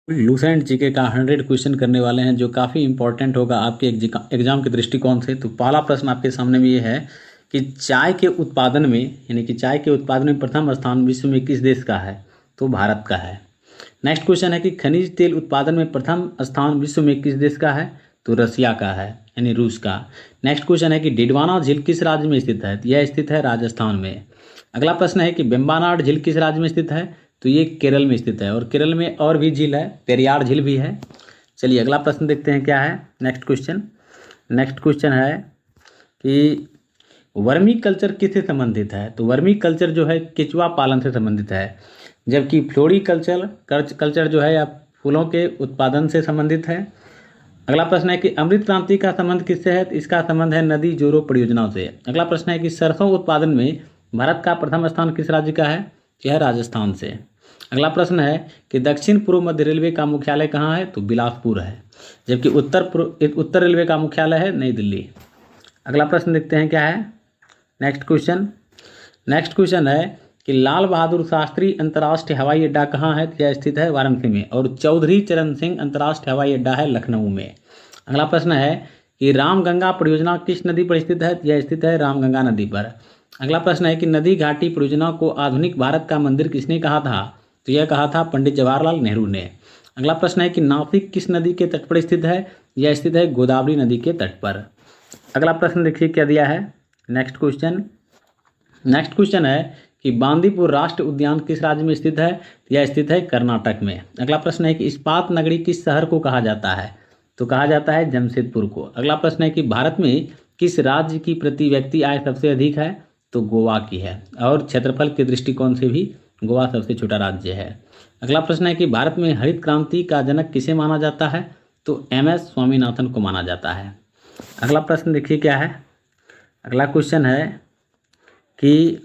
Lucent GK का 100 question करने वाले हैं जो काफ़ी इंपॉर्टेंट होगा आपके एग्जाम के दृष्टिकोण से। तो पहला प्रश्न आपके सामने में ये है कि चाय के उत्पादन में यानी कि चाय के उत्पादन में प्रथम स्थान विश्व में किस देश का है? तो भारत का है। नेक्स्ट क्वेश्चन है कि खनिज तेल उत्पादन में प्रथम स्थान विश्व में किस देश का है? तो रसिया का है यानी रूस का। नेक्स्ट क्वेश्चन है कि डिडवाना झील किस राज्य में स्थित है? तो यह स्थित है राजस्थान में। अगला प्रश्न है कि वेम्बनाड झील किस राज्य में स्थित है? तो ये केरल में स्थित है। और केरल में और भी झील है, पेरियार झील भी है। चलिए अगला प्रश्न देखते हैं क्या है। नेक्स्ट क्वेश्चन है कि वर्मी कल्चर किससे संबंधित है? तो वर्मी कल्चर जो है केचुआ पालन से संबंधित है, जबकि फ्लोरी कल्चर जो है या फूलों के उत्पादन से संबंधित है। अगला प्रश्न है कि अमृत क्रांति का संबंध किससे है? तो इसका संबंध है नदी जोड़ो परियोजनाओं से। अगला प्रश्न है कि सरसों उत्पादन में भारत का प्रथम स्थान किस राज्य का है? यह राजस्थान से। अगला प्रश्न है कि दक्षिण पूर्व मध्य रेलवे का मुख्यालय कहाँ है? तो बिलासपुर है, जबकि उत्तर रेलवे का मुख्यालय है नई दिल्ली। अगला प्रश्न देखते हैं क्या है। नेक्स्ट क्वेश्चन है कि लाल बहादुर शास्त्री अंतर्राष्ट्रीय हवाई अड्डा कहाँ है? यह स्थित है वाराणसी में। और चौधरी चरण सिंह अंतर्राष्ट्रीय हवाई अड्डा है लखनऊ में। अगला प्रश्न है कि रामगंगा परियोजना किस नदी पर स्थित है? यह स्थित है रामगंगा नदी पर। अगला प्रश्न है कि नदी घाटी परियोजना को आधुनिक भारत का मंदिर किसने कहा था? तो यह कहा था पंडित जवाहरलाल नेहरू ने। अगला प्रश्न है कि नासिक किस नदी के तट पर स्थित है? यह स्थित है गोदावरी नदी के तट पर। अगला प्रश्न देखिए क्या दिया है। नेक्स्ट क्वेश्चन है कि बांदीपुर राष्ट्रीय उद्यान किस राज्य में स्थित है? यह स्थित है कर्नाटक में। अगला प्रश्न है कि इस्पात नगरी किस शहर को कहा जाता है? तो कहा जाता है जमशेदपुर को। अगला प्रश्न है कि भारत में किस राज्य की प्रति व्यक्ति आय सबसे अधिक है? तो गोवा की है। और क्षेत्रफल के दृष्टिकोण से भी गोवा सबसे छोटा राज्य है। अगला प्रश्न है कि भारत में हरित क्रांति का जनक किसे माना जाता है? तो MS स्वामीनाथन को माना जाता है। अगला प्रश्न देखिए क्या है। अगला क्वेश्चन है कि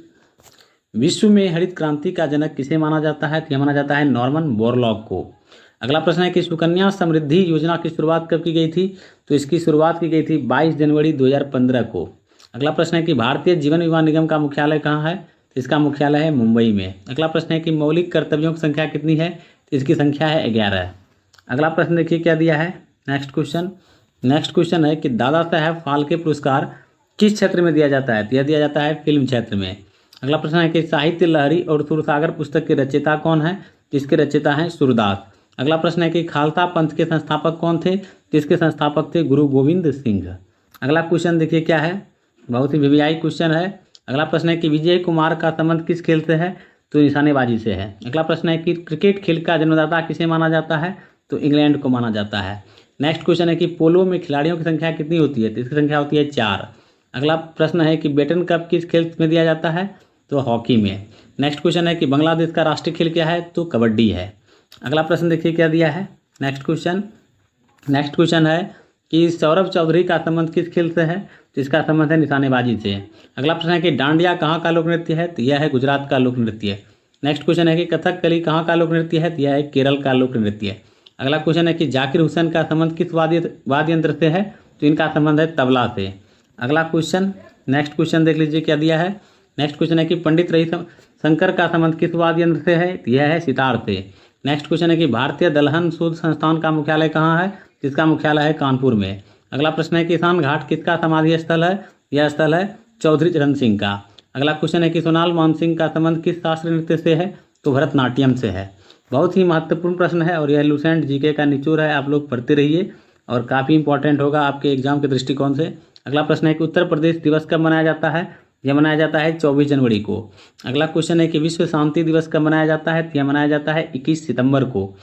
विश्व में हरित क्रांति का जनक किसे माना जाता है? तो यह माना जाता है नॉर्मन बोरलॉग को। अगला प्रश्न है कि सुकन्या समृद्धि योजना की शुरुआत कब की गई थी? तो इसकी शुरुआत की गई थी 22 जनवरी 2015 को। अगला प्रश्न है कि भारतीय जीवन बीमा निगम का मुख्यालय कहाँ है? तो इसका मुख्यालय है मुंबई में। अगला प्रश्न है कि मौलिक कर्तव्यों की संख्या कितनी है? तो इसकी संख्या है 11। अगला प्रश्न देखिए क्या दिया है। नेक्स्ट क्वेश्चन है कि दादा साहेब फाल्के पुरस्कार किस क्षेत्र में दिया जाता है? तो यह दिया जाता है फिल्म क्षेत्र में। अगला प्रश्न है कि साहित्य लहरी और सुरसागर पुस्तक के रचयिता कौन है? जिसके रचयिता हैं सूरदास। अगला प्रश्न है कि खालसा पंथ के संस्थापक कौन थे? जिसके संस्थापक थे गुरु गोविंद सिंह। अगला क्वेश्चन देखिए क्या है, बहुत ही वीवीआई क्वेश्चन है। अगला प्रश्न है कि विजय कुमार का संबंध किस खेल से है? तो निशानेबाजी से है। अगला प्रश्न है कि क्रिकेट खेल का जन्मदाता किसे माना जाता है? तो इंग्लैंड को माना जाता है। नेक्स्ट क्वेश्चन है कि पोलो में खिलाड़ियों की संख्या कितनी होती है? तो इसकी संख्या होती है 4। अगला प्रश्न है कि बेटन कप किस खेल में दिया जाता है? तो हॉकी में। नेक्स्ट क्वेश्चन है कि बांग्लादेश का राष्ट्रीय खेल क्या है? तो कबड्डी है। अगला प्रश्न देखिए क्या दिया है। नेक्स्ट क्वेश्चन है कि सौरभ चौधरी का संबंध किस खेल से है? तो इसका संबंध है निशानेबाजी से। अगला प्रश्न है कि डांडिया कहाँ का लोक नृत्य है? तो यह है गुजरात का लोक नृत्य। नेक्स्ट क्वेश्चन है कि कथकली कहाँ का लोक नृत्य है? तो यह है केरल का लोक नृत्य। अगला क्वेश्चन है कि जाकिर हुसैन का संबंध किस वाद्य यंत्र से है? तो इनका संबंध है तबला से। अगला क्वेश्चन नेक्स्ट क्वेश्चन देख लीजिए क्या दिया है। नेक्स्ट क्वेश्चन है कि पंडित रविशंकर का संबंध किस वाद्य यंत्र से है? तो यह है सितार से। नेक्स्ट क्वेश्चन है कि भारतीय दलहन शोध संस्थान का मुख्यालय कहाँ है? जिसका मुख्यालय है कानपुर में। अगला प्रश्न है कि किसान घाट किसका समाधि स्थल है? यह स्थल है चौधरी चरण सिंह का। अगला क्वेश्चन है कि सोनाल मानसिंह का संबंध किस शास्त्रीय नृत्य से है? तो भरतनाट्यम से है। बहुत ही महत्वपूर्ण प्रश्न है और यह लूसेंट जीके का निचोड़ है, आप लोग पढ़ते रहिए और काफ़ी इंपॉर्टेंट होगा आपके एग्जाम के दृष्टिकोण से। अगला प्रश्न है कि उत्तर प्रदेश दिवस कब मनाया जाता है? यह मनाया जाता है 24 जनवरी को। अगला क्वेश्चन है कि विश्व शांति दिवस कब मनाया जाता है? यह मनाया जाता है 21 सितंबर को।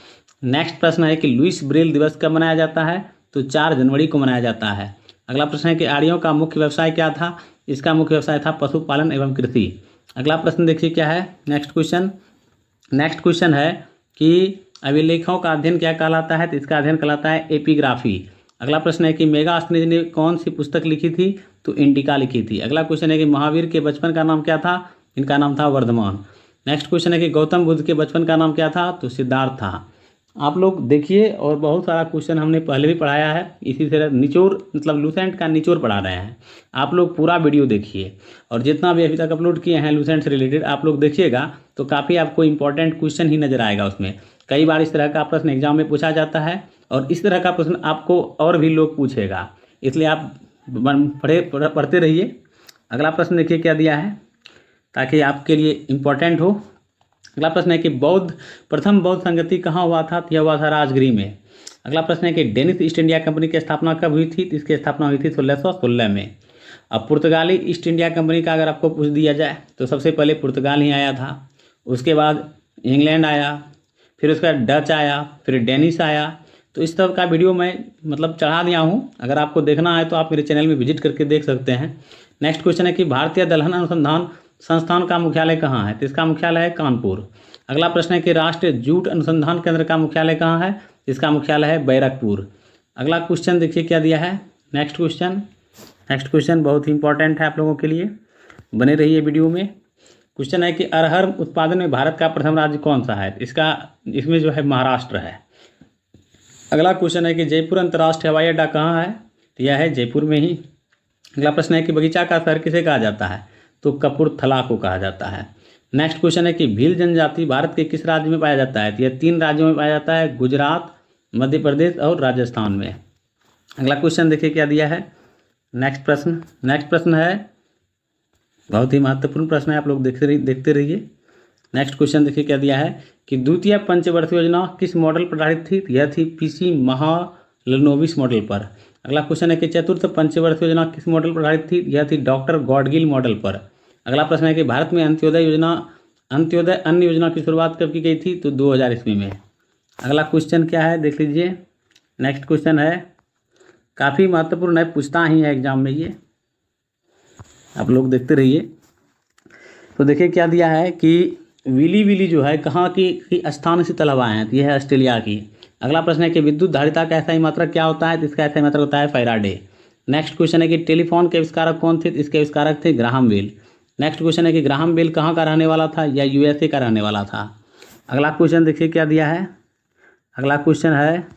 नेक्स्ट प्रश्न है कि लुईस ब्रेल दिवस कब मनाया जाता है? तो 4 जनवरी को मनाया जाता है। अगला प्रश्न है कि आर्यों का मुख्य व्यवसाय क्या था? इसका मुख्य व्यवसाय था पशुपालन एवं कृषि। अगला प्रश्न देखिए क्या है। नेक्स्ट क्वेश्चन है कि अभिलेखों का अध्ययन क्या कहलाता है? तो इसका अध्ययन कहलाता है एपिग्राफी। अगला प्रश्न है कि मेगास्थनीज ने कौन सी पुस्तक लिखी थी? तो इंडिका लिखी थी। अगला क्वेश्चन है कि महावीर के बचपन का नाम क्या था? इनका नाम था वर्धमान। नेक्स्ट क्वेश्चन है कि गौतम बुद्ध के बचपन का नाम क्या था? तो सिद्धार्थ था। आप लोग देखिए और बहुत सारा क्वेश्चन हमने पहले भी पढ़ाया है, इसी तरह निचोड़ मतलब लूसेंट का निचोड़ पढ़ा रहे हैं। आप लोग पूरा वीडियो देखिए और जितना भी अभी तक अपलोड किए हैं लूसेंट से रिलेटेड आप लोग देखिएगा तो काफ़ी आपको इंपॉर्टेंट क्वेश्चन ही नजर आएगा उसमें। कई बार इस तरह का प्रश्न एग्जाम में पूछा जाता है और इस तरह का प्रश्न आपको और भी लोग पूछेगा, इसलिए आप पढ़ते रहिए। अगला प्रश्न देखिए क्या दिया है ताकि आपके लिए इम्पोर्टेंट हो। अगला प्रश्न है कि प्रथम बौद्ध संगति कहाँ हुआ था? तो यह हुआ था राजगिरी में। अगला प्रश्न है कि डेनिश ईस्ट इंडिया कंपनी की स्थापना कब हुई थी? तो इसकी स्थापना हुई थी 1616 में। अब पुर्तगाली ईस्ट इंडिया कंपनी का अगर आपको पूछ दिया जाए तो सबसे पहले पुर्तगाल ही आया था, उसके बाद इंग्लैंड आया, फिर उसका डच आया, फिर डेनिश आया। तो इस तरह का वीडियो मैं चढ़ा दिया हूँ, अगर आपको देखना है तो आप मेरे चैनल में विजिट करके देख सकते हैं। नेक्स्ट क्वेश्चन है कि भारतीय दलहन अनुसंधान संस्थान का मुख्यालय कहाँ है? तो इसका मुख्यालय है कानपुर। अगला प्रश्न है कि राष्ट्रीय जूट अनुसंधान केंद्र का मुख्यालय कहाँ है? इसका मुख्यालय है बैरकपुर। अगला क्वेश्चन देखिए क्या दिया है। नेक्स्ट क्वेश्चन बहुत ही इंपॉर्टेंट है आप लोगों के लिए, बने रहिए वीडियो में। क्वेश्चन है कि अरहर उत्पादन में भारत का प्रथम राज्य कौन सा है? इसमें जो है महाराष्ट्र है। अगला क्वेश्चन है कि जयपुर अंतर्राष्ट्रीय हवाई अड्डा कहाँ है? तो यह है जयपुर में ही। अगला प्रश्न है कि बगीचा का शहर किसे कहा जाता है? तो कपूरथला को कहा जाता है। नेक्स्ट क्वेश्चन है कि भील जनजाति भारत के किस राज्य में पाया जाता है? तो यह 3 राज्यों में पाया जाता है, गुजरात, मध्य प्रदेश और राजस्थान में। अगला क्वेश्चन देखिए क्या दिया है। नेक्स्ट प्रश्न है बहुत ही महत्वपूर्ण प्रश्न है, आप लोग देखते रहिए। नेक्स्ट क्वेश्चन देखिए क्या दिया है कि द्वितीय पंचवर्षीय योजना किस मॉडल पर आधारित थी? यह थी पीसी महालनोबिस मॉडल पर। अगला क्वेश्चन है कि चतुर्थ पंचवर्षीय योजना किस मॉडल पर आधारित थी? यह थी डॉक्टर गॉडगिल मॉडल पर। अगला प्रश्न है कि भारत में अंत्योदय अन्न योजना की शुरुआत कब की गई थी? तो 2000 ईस्वी में। अगला क्वेश्चन क्या है देख लीजिए। नेक्स्ट क्वेश्चन है काफ़ी महत्वपूर्ण है, पूछता ही है एग्जाम में, ये आप लोग देखते रहिए। तो देखिए क्या दिया है कि विली जो है कहाँ की स्थान से तलब आए हैं? तो यह है ऑस्ट्रेलिया की। अगला प्रश्न है कि विद्युत धारिता का SI मात्रक क्या होता है? तो इसका SI मात्रक होता है फैराडे। नेक्स्ट क्वेश्चन है कि टेलीफोन के आविष्कारक कौन थे? इसके आविष्कारक थे ग्राहम बेल। नेक्स्ट क्वेश्चन है कि ग्राहम बेल कहाँ का रहने वाला था? या USA का रहने वाला था। अगला क्वेश्चन देखिए क्या दिया है। अगला क्वेश्चन है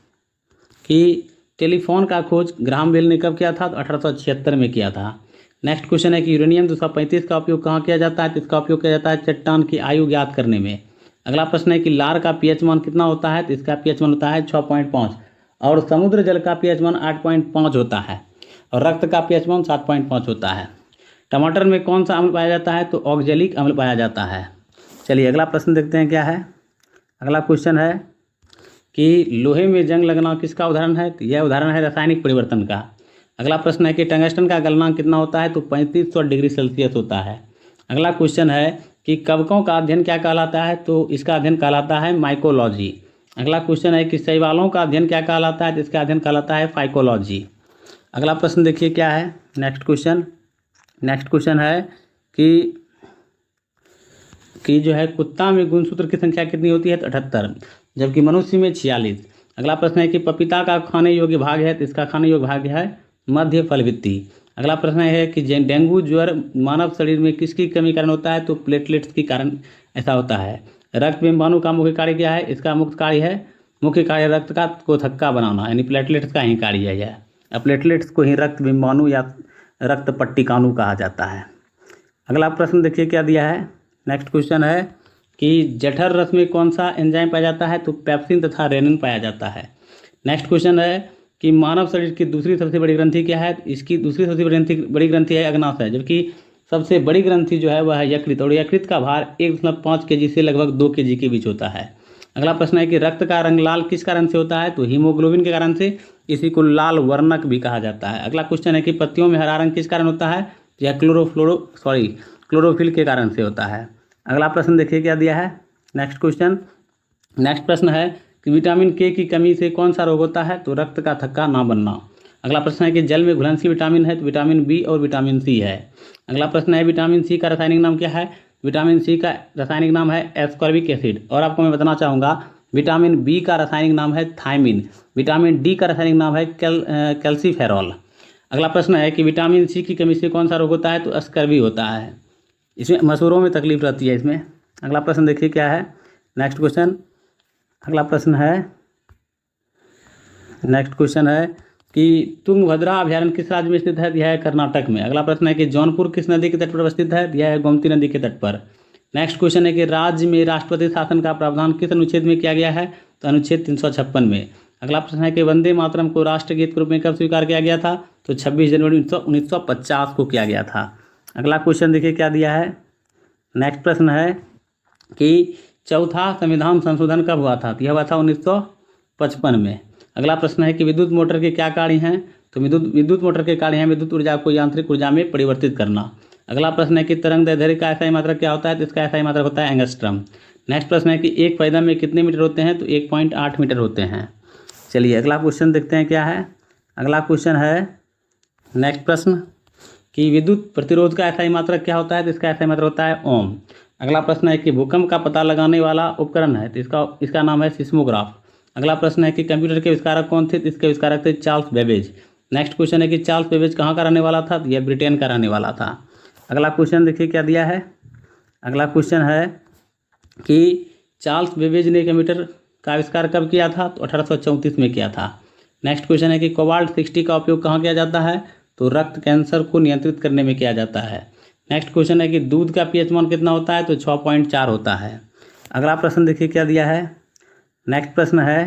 कि टेलीफोन का खोज ग्राहम बेल ने कब किया था? तो 1876 में किया था। नेक्स्ट क्वेश्चन है कि यूरेनियम 235 का उपयोग कहाँ किया जाता है? तो इसका उपयोग किया जाता है चट्टान की आयु ज्ञात करने में। अगला प्रश्न है कि लार का pH मान कितना होता है? तो इसका pH मान होता है 6.5 और समुद्र जल का pH मान 8.5 होता है और रक्त का pH मान 7.5 होता है। टमाटर में कौन सा अम्ल पाया जाता है? तो ऑक्जेलिक अम्ल पाया जाता है। चलिए अगला प्रश्न देखते हैं क्या है। अगला क्वेश्चन है कि लोहे में जंग लगना किसका उदाहरण है? तो यह उदाहरण है रासायनिक परिवर्तन का। अगला प्रश्न है कि टंगस्टन का गलनांक कितना होता है? तो 3500 डिग्री सेल्सियस होता है। अगला क्वेश्चन है कि कवकों का अध्ययन क्या कहलाता है? तो इसका अध्ययन कहलाता है माइकोलॉजी। अगला क्वेश्चन है कि शैवालों का अध्ययन क्या कहलाता है? तो इसका अध्ययन कहलाता है फाइकोलॉजी। अगला प्रश्न देखिए क्या है। नेक्स्ट क्वेश्चन है कि जो है कुत्ता में गुणसूत्र की संख्या कितनी होती है? तो 78, जबकि मनुष्य में 46। अगला प्रश्न है कि पपीता का खाने योग्य भाग है? तो इसका खाने योग्य भाग है मध्य फलवित्ती। अगला प्रश्न है कि डेंगू ज्वर मानव शरीर में किसकी कमी कारण होता है? तो प्लेटलेट्स के कारण ऐसा होता है। रक्त बिंबाणु का मुख्य कार्य क्या है? इसका मुख्य कार्य रक्त को थक्का बनाना, यानी प्लेटलेट्स का ही कार्य है यह। अब प्लेटलेट्स को ही रक्त बिंबाणु या रक्त पट्टिकाणु कहा जाता है। अगला प्रश्न देखिए क्या दिया है। नेक्स्ट क्वेश्चन है कि जठर रस में कौन सा एंजाइम पाया जाता है? तो पेप्सिन तथा रेनिन पाया जाता है। नेक्स्ट क्वेश्चन है कि मानव शरीर की दूसरी सबसे बड़ी ग्रंथि क्या है? इसकी दूसरी सबसे बड़ी ग्रंथि है अग्नाशय, जबकि सबसे बड़ी ग्रंथि जो है वह है यकृत और यकृत का भार 1.5 kg से लगभग 2 kg के बीच होता है। अगला प्रश्न है कि रक्त का रंग लाल किस कारण से होता है? तो हीमोग्लोबिन के कारण से, इसी को लाल वर्णक भी कहा जाता है। अगला क्वेश्चन है कि पत्तियों में हरा रंग किस कारण होता है? यह क्लोरोफिल के कारण से होता है। अगला प्रश्न देखिए क्या दिया है। नेक्स्ट प्रश्न है कि विटामिन K की कमी से कौन सा रोग होता है? तो रक्त का थक्का ना बनना। अगला प्रश्न है कि जल में घुलनशील विटामिन है? तो विटामिन B और विटामिन C है। अगला प्रश्न है विटामिन C का रासायनिक नाम क्या है? विटामिन C का रासायनिक नाम है एस्कॉर्बिक एसिड। और आपको मैं बताना चाहूँगा विटामिन B का रासायनिक नाम है थायमिन। विटामिन D का रासायनिक नाम है कैल्सीफेरॉल। अगला प्रश्न है कि विटामिन C की कमी से कौन सा रोग होता है? तो स्कर्वी होता है। इसमें मसूरों में तकलीफ रहती है इसमें। अगला प्रश्न देखिए क्या है। नेक्स्ट क्वेश्चन है कि तुंगभद्रा अभयारण्य किस राज्य में स्थित है? यह है कर्नाटक में। अगला प्रश्न है कि जौनपुर किस नदी के तट पर स्थित है? यह है गोमती नदी के तट पर। नेक्स्ट क्वेश्चन है कि राज्य में राष्ट्रपति शासन का प्रावधान किस अनुच्छेद में किया गया है? तो अनुच्छेद 356 में। अगला प्रश्न है कि वंदे मातरम को राष्ट्रगीत के रूप में कब स्वीकार किया गया था? तो 26 जनवरी 1950 को किया गया था। अगला क्वेश्चन देखिए क्या दिया है। नेक्स्ट प्रश्न है कि चौथा संविधान संशोधन कब हुआ था? तो यह हुआ था 1955 में। अगला प्रश्न है कि विद्युत मोटर के क्या कार्य हैं? तो विद्युत मोटर के कार्य हैं विद्युत ऊर्जा को यांत्रिक ऊर्जा में परिवर्तित करना। अगला प्रश्न है कि तरंग दैर्ध्य का SI मात्रक क्या होता है? तो इसका SI मात्रक होता है एंगस्ट्रम। नेक्स्ट प्रश्न है कि एक पैदा में कितने मीटर होते हैं? तो 1.8 मीटर होते हैं। चलिए अगला क्वेश्चन देखते हैं क्या है। अगला क्वेश्चन है नेक्स्ट प्रश्न कि विद्युत प्रतिरोध का SI मात्रक क्या होता है? तो इसका SI मात्रक होता है ओम। अगला प्रश्न है कि भूकंप का पता लगाने वाला उपकरण है तो इसका नाम है सिस्मोग्राफ। अगला प्रश्न है कि कंप्यूटर के आविष्कारक कौन थे? तो इसके आविष्कारक थे चार्ल्स बेबेज। नेक्स्ट क्वेश्चन है कि चार्ल्स बेबेज कहाँ का रहने वाला था? तो यह ब्रिटेन का रहने वाला था। अगला क्वेश्चन देखिए क्या दिया है। अगला क्वेश्चन है कि चार्ल्स बेबेज ने कंप्यूटर का आविष्कार कब किया था? तो 1834 में किया था। नेक्स्ट क्वेश्चन है कि कोबाल्ट 60 का उपयोग कहाँ किया जाता है? तो रक्त कैंसर को नियंत्रित करने में किया जाता है। नेक्स्ट क्वेश्चन है कि दूध का pH मान कितना होता है? तो 6.4 होता है। अगला प्रश्न देखिए क्या दिया है। नेक्स्ट प्रश्न है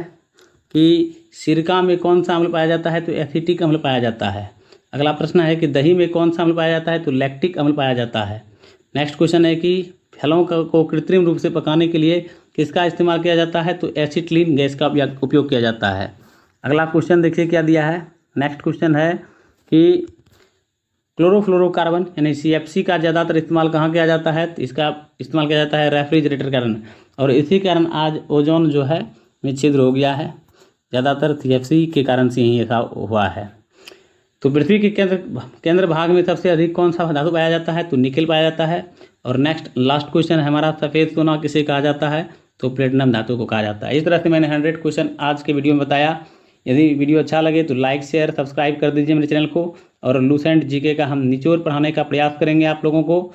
कि सिरका में कौन सा अम्ल पाया जाता है? तो एसिटिक अम्ल पाया जाता है। अगला प्रश्न है कि दही में कौन सा अम्ल पाया जाता है? तो लैक्टिक अम्ल पाया जाता है। नेक्स्ट क्वेश्चन है कि फलों को कृत्रिम रूप से पकाने के लिए किसका इस्तेमाल किया जाता है? तो एसिटिलीन गैस का उपयोग किया जाता है। अगला क्वेश्चन देखिए क्या दिया है। नेक्स्ट क्वेश्चन है कि क्लोरोफ्लोरोकार्बन यानी CFC का ज़्यादातर इस्तेमाल कहाँ किया जाता है? तो इसका इस्तेमाल किया जाता है रेफ्रिजरेटर कारण, और इसी कारण आज ओजोन जो है में छिद्र हो गया है, ज़्यादातर CFC के कारण से ही ऐसा हुआ है। तो पृथ्वी के केंद्र भाग में सबसे अधिक कौन सा धातु पाया जाता है? तो निकेल पाया जाता है। और नेक्स्ट लास्ट क्वेश्चन है हमारा, सफ़ेद सोना किसे कहा जाता है? तो प्लेटिनम धातु को कहा जाता है। इस तरह से मैंने 100 क्वेश्चन आज के वीडियो में बताया। यदि वीडियो अच्छा लगे तो लाइक शेयर सब्सक्राइब कर दीजिए मेरे चैनल को, और लूसेंट जीके का हम निचोड़ पढ़ाने का प्रयास करेंगे आप लोगों को।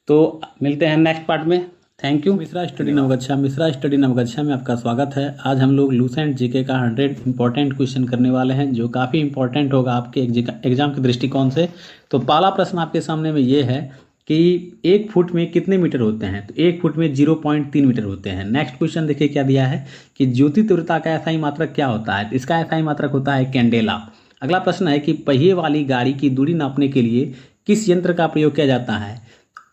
तो मिलते हैं नेक्स्ट पार्ट में। Thank you. Mishra study Naugachhia में आपका स्वागत है। आज हम लोग लूसेंट जीके का 100 इंपॉर्टेंट क्वेश्चन करने वाले हैं, जो काफ़ी इंपॉर्टेंट होगा आपके एग्जाम के दृष्टिकोण से। तो पहला प्रश्न आपके सामने में ये है कि 1 फुट में कितने मीटर होते हैं? तो 1 फुट में 0.3 मीटर होते हैं। नेक्स्ट क्वेश्चन देखिए क्या दिया है कि ज्योति तीव्रता का SI मात्रक क्या होता है? तो इसका SI मात्रक होता है कैंडेला। अगला प्रश्न है कि पहिए वाली गाड़ी की दूरी नापने के लिए किस यंत्र का प्रयोग किया जाता है?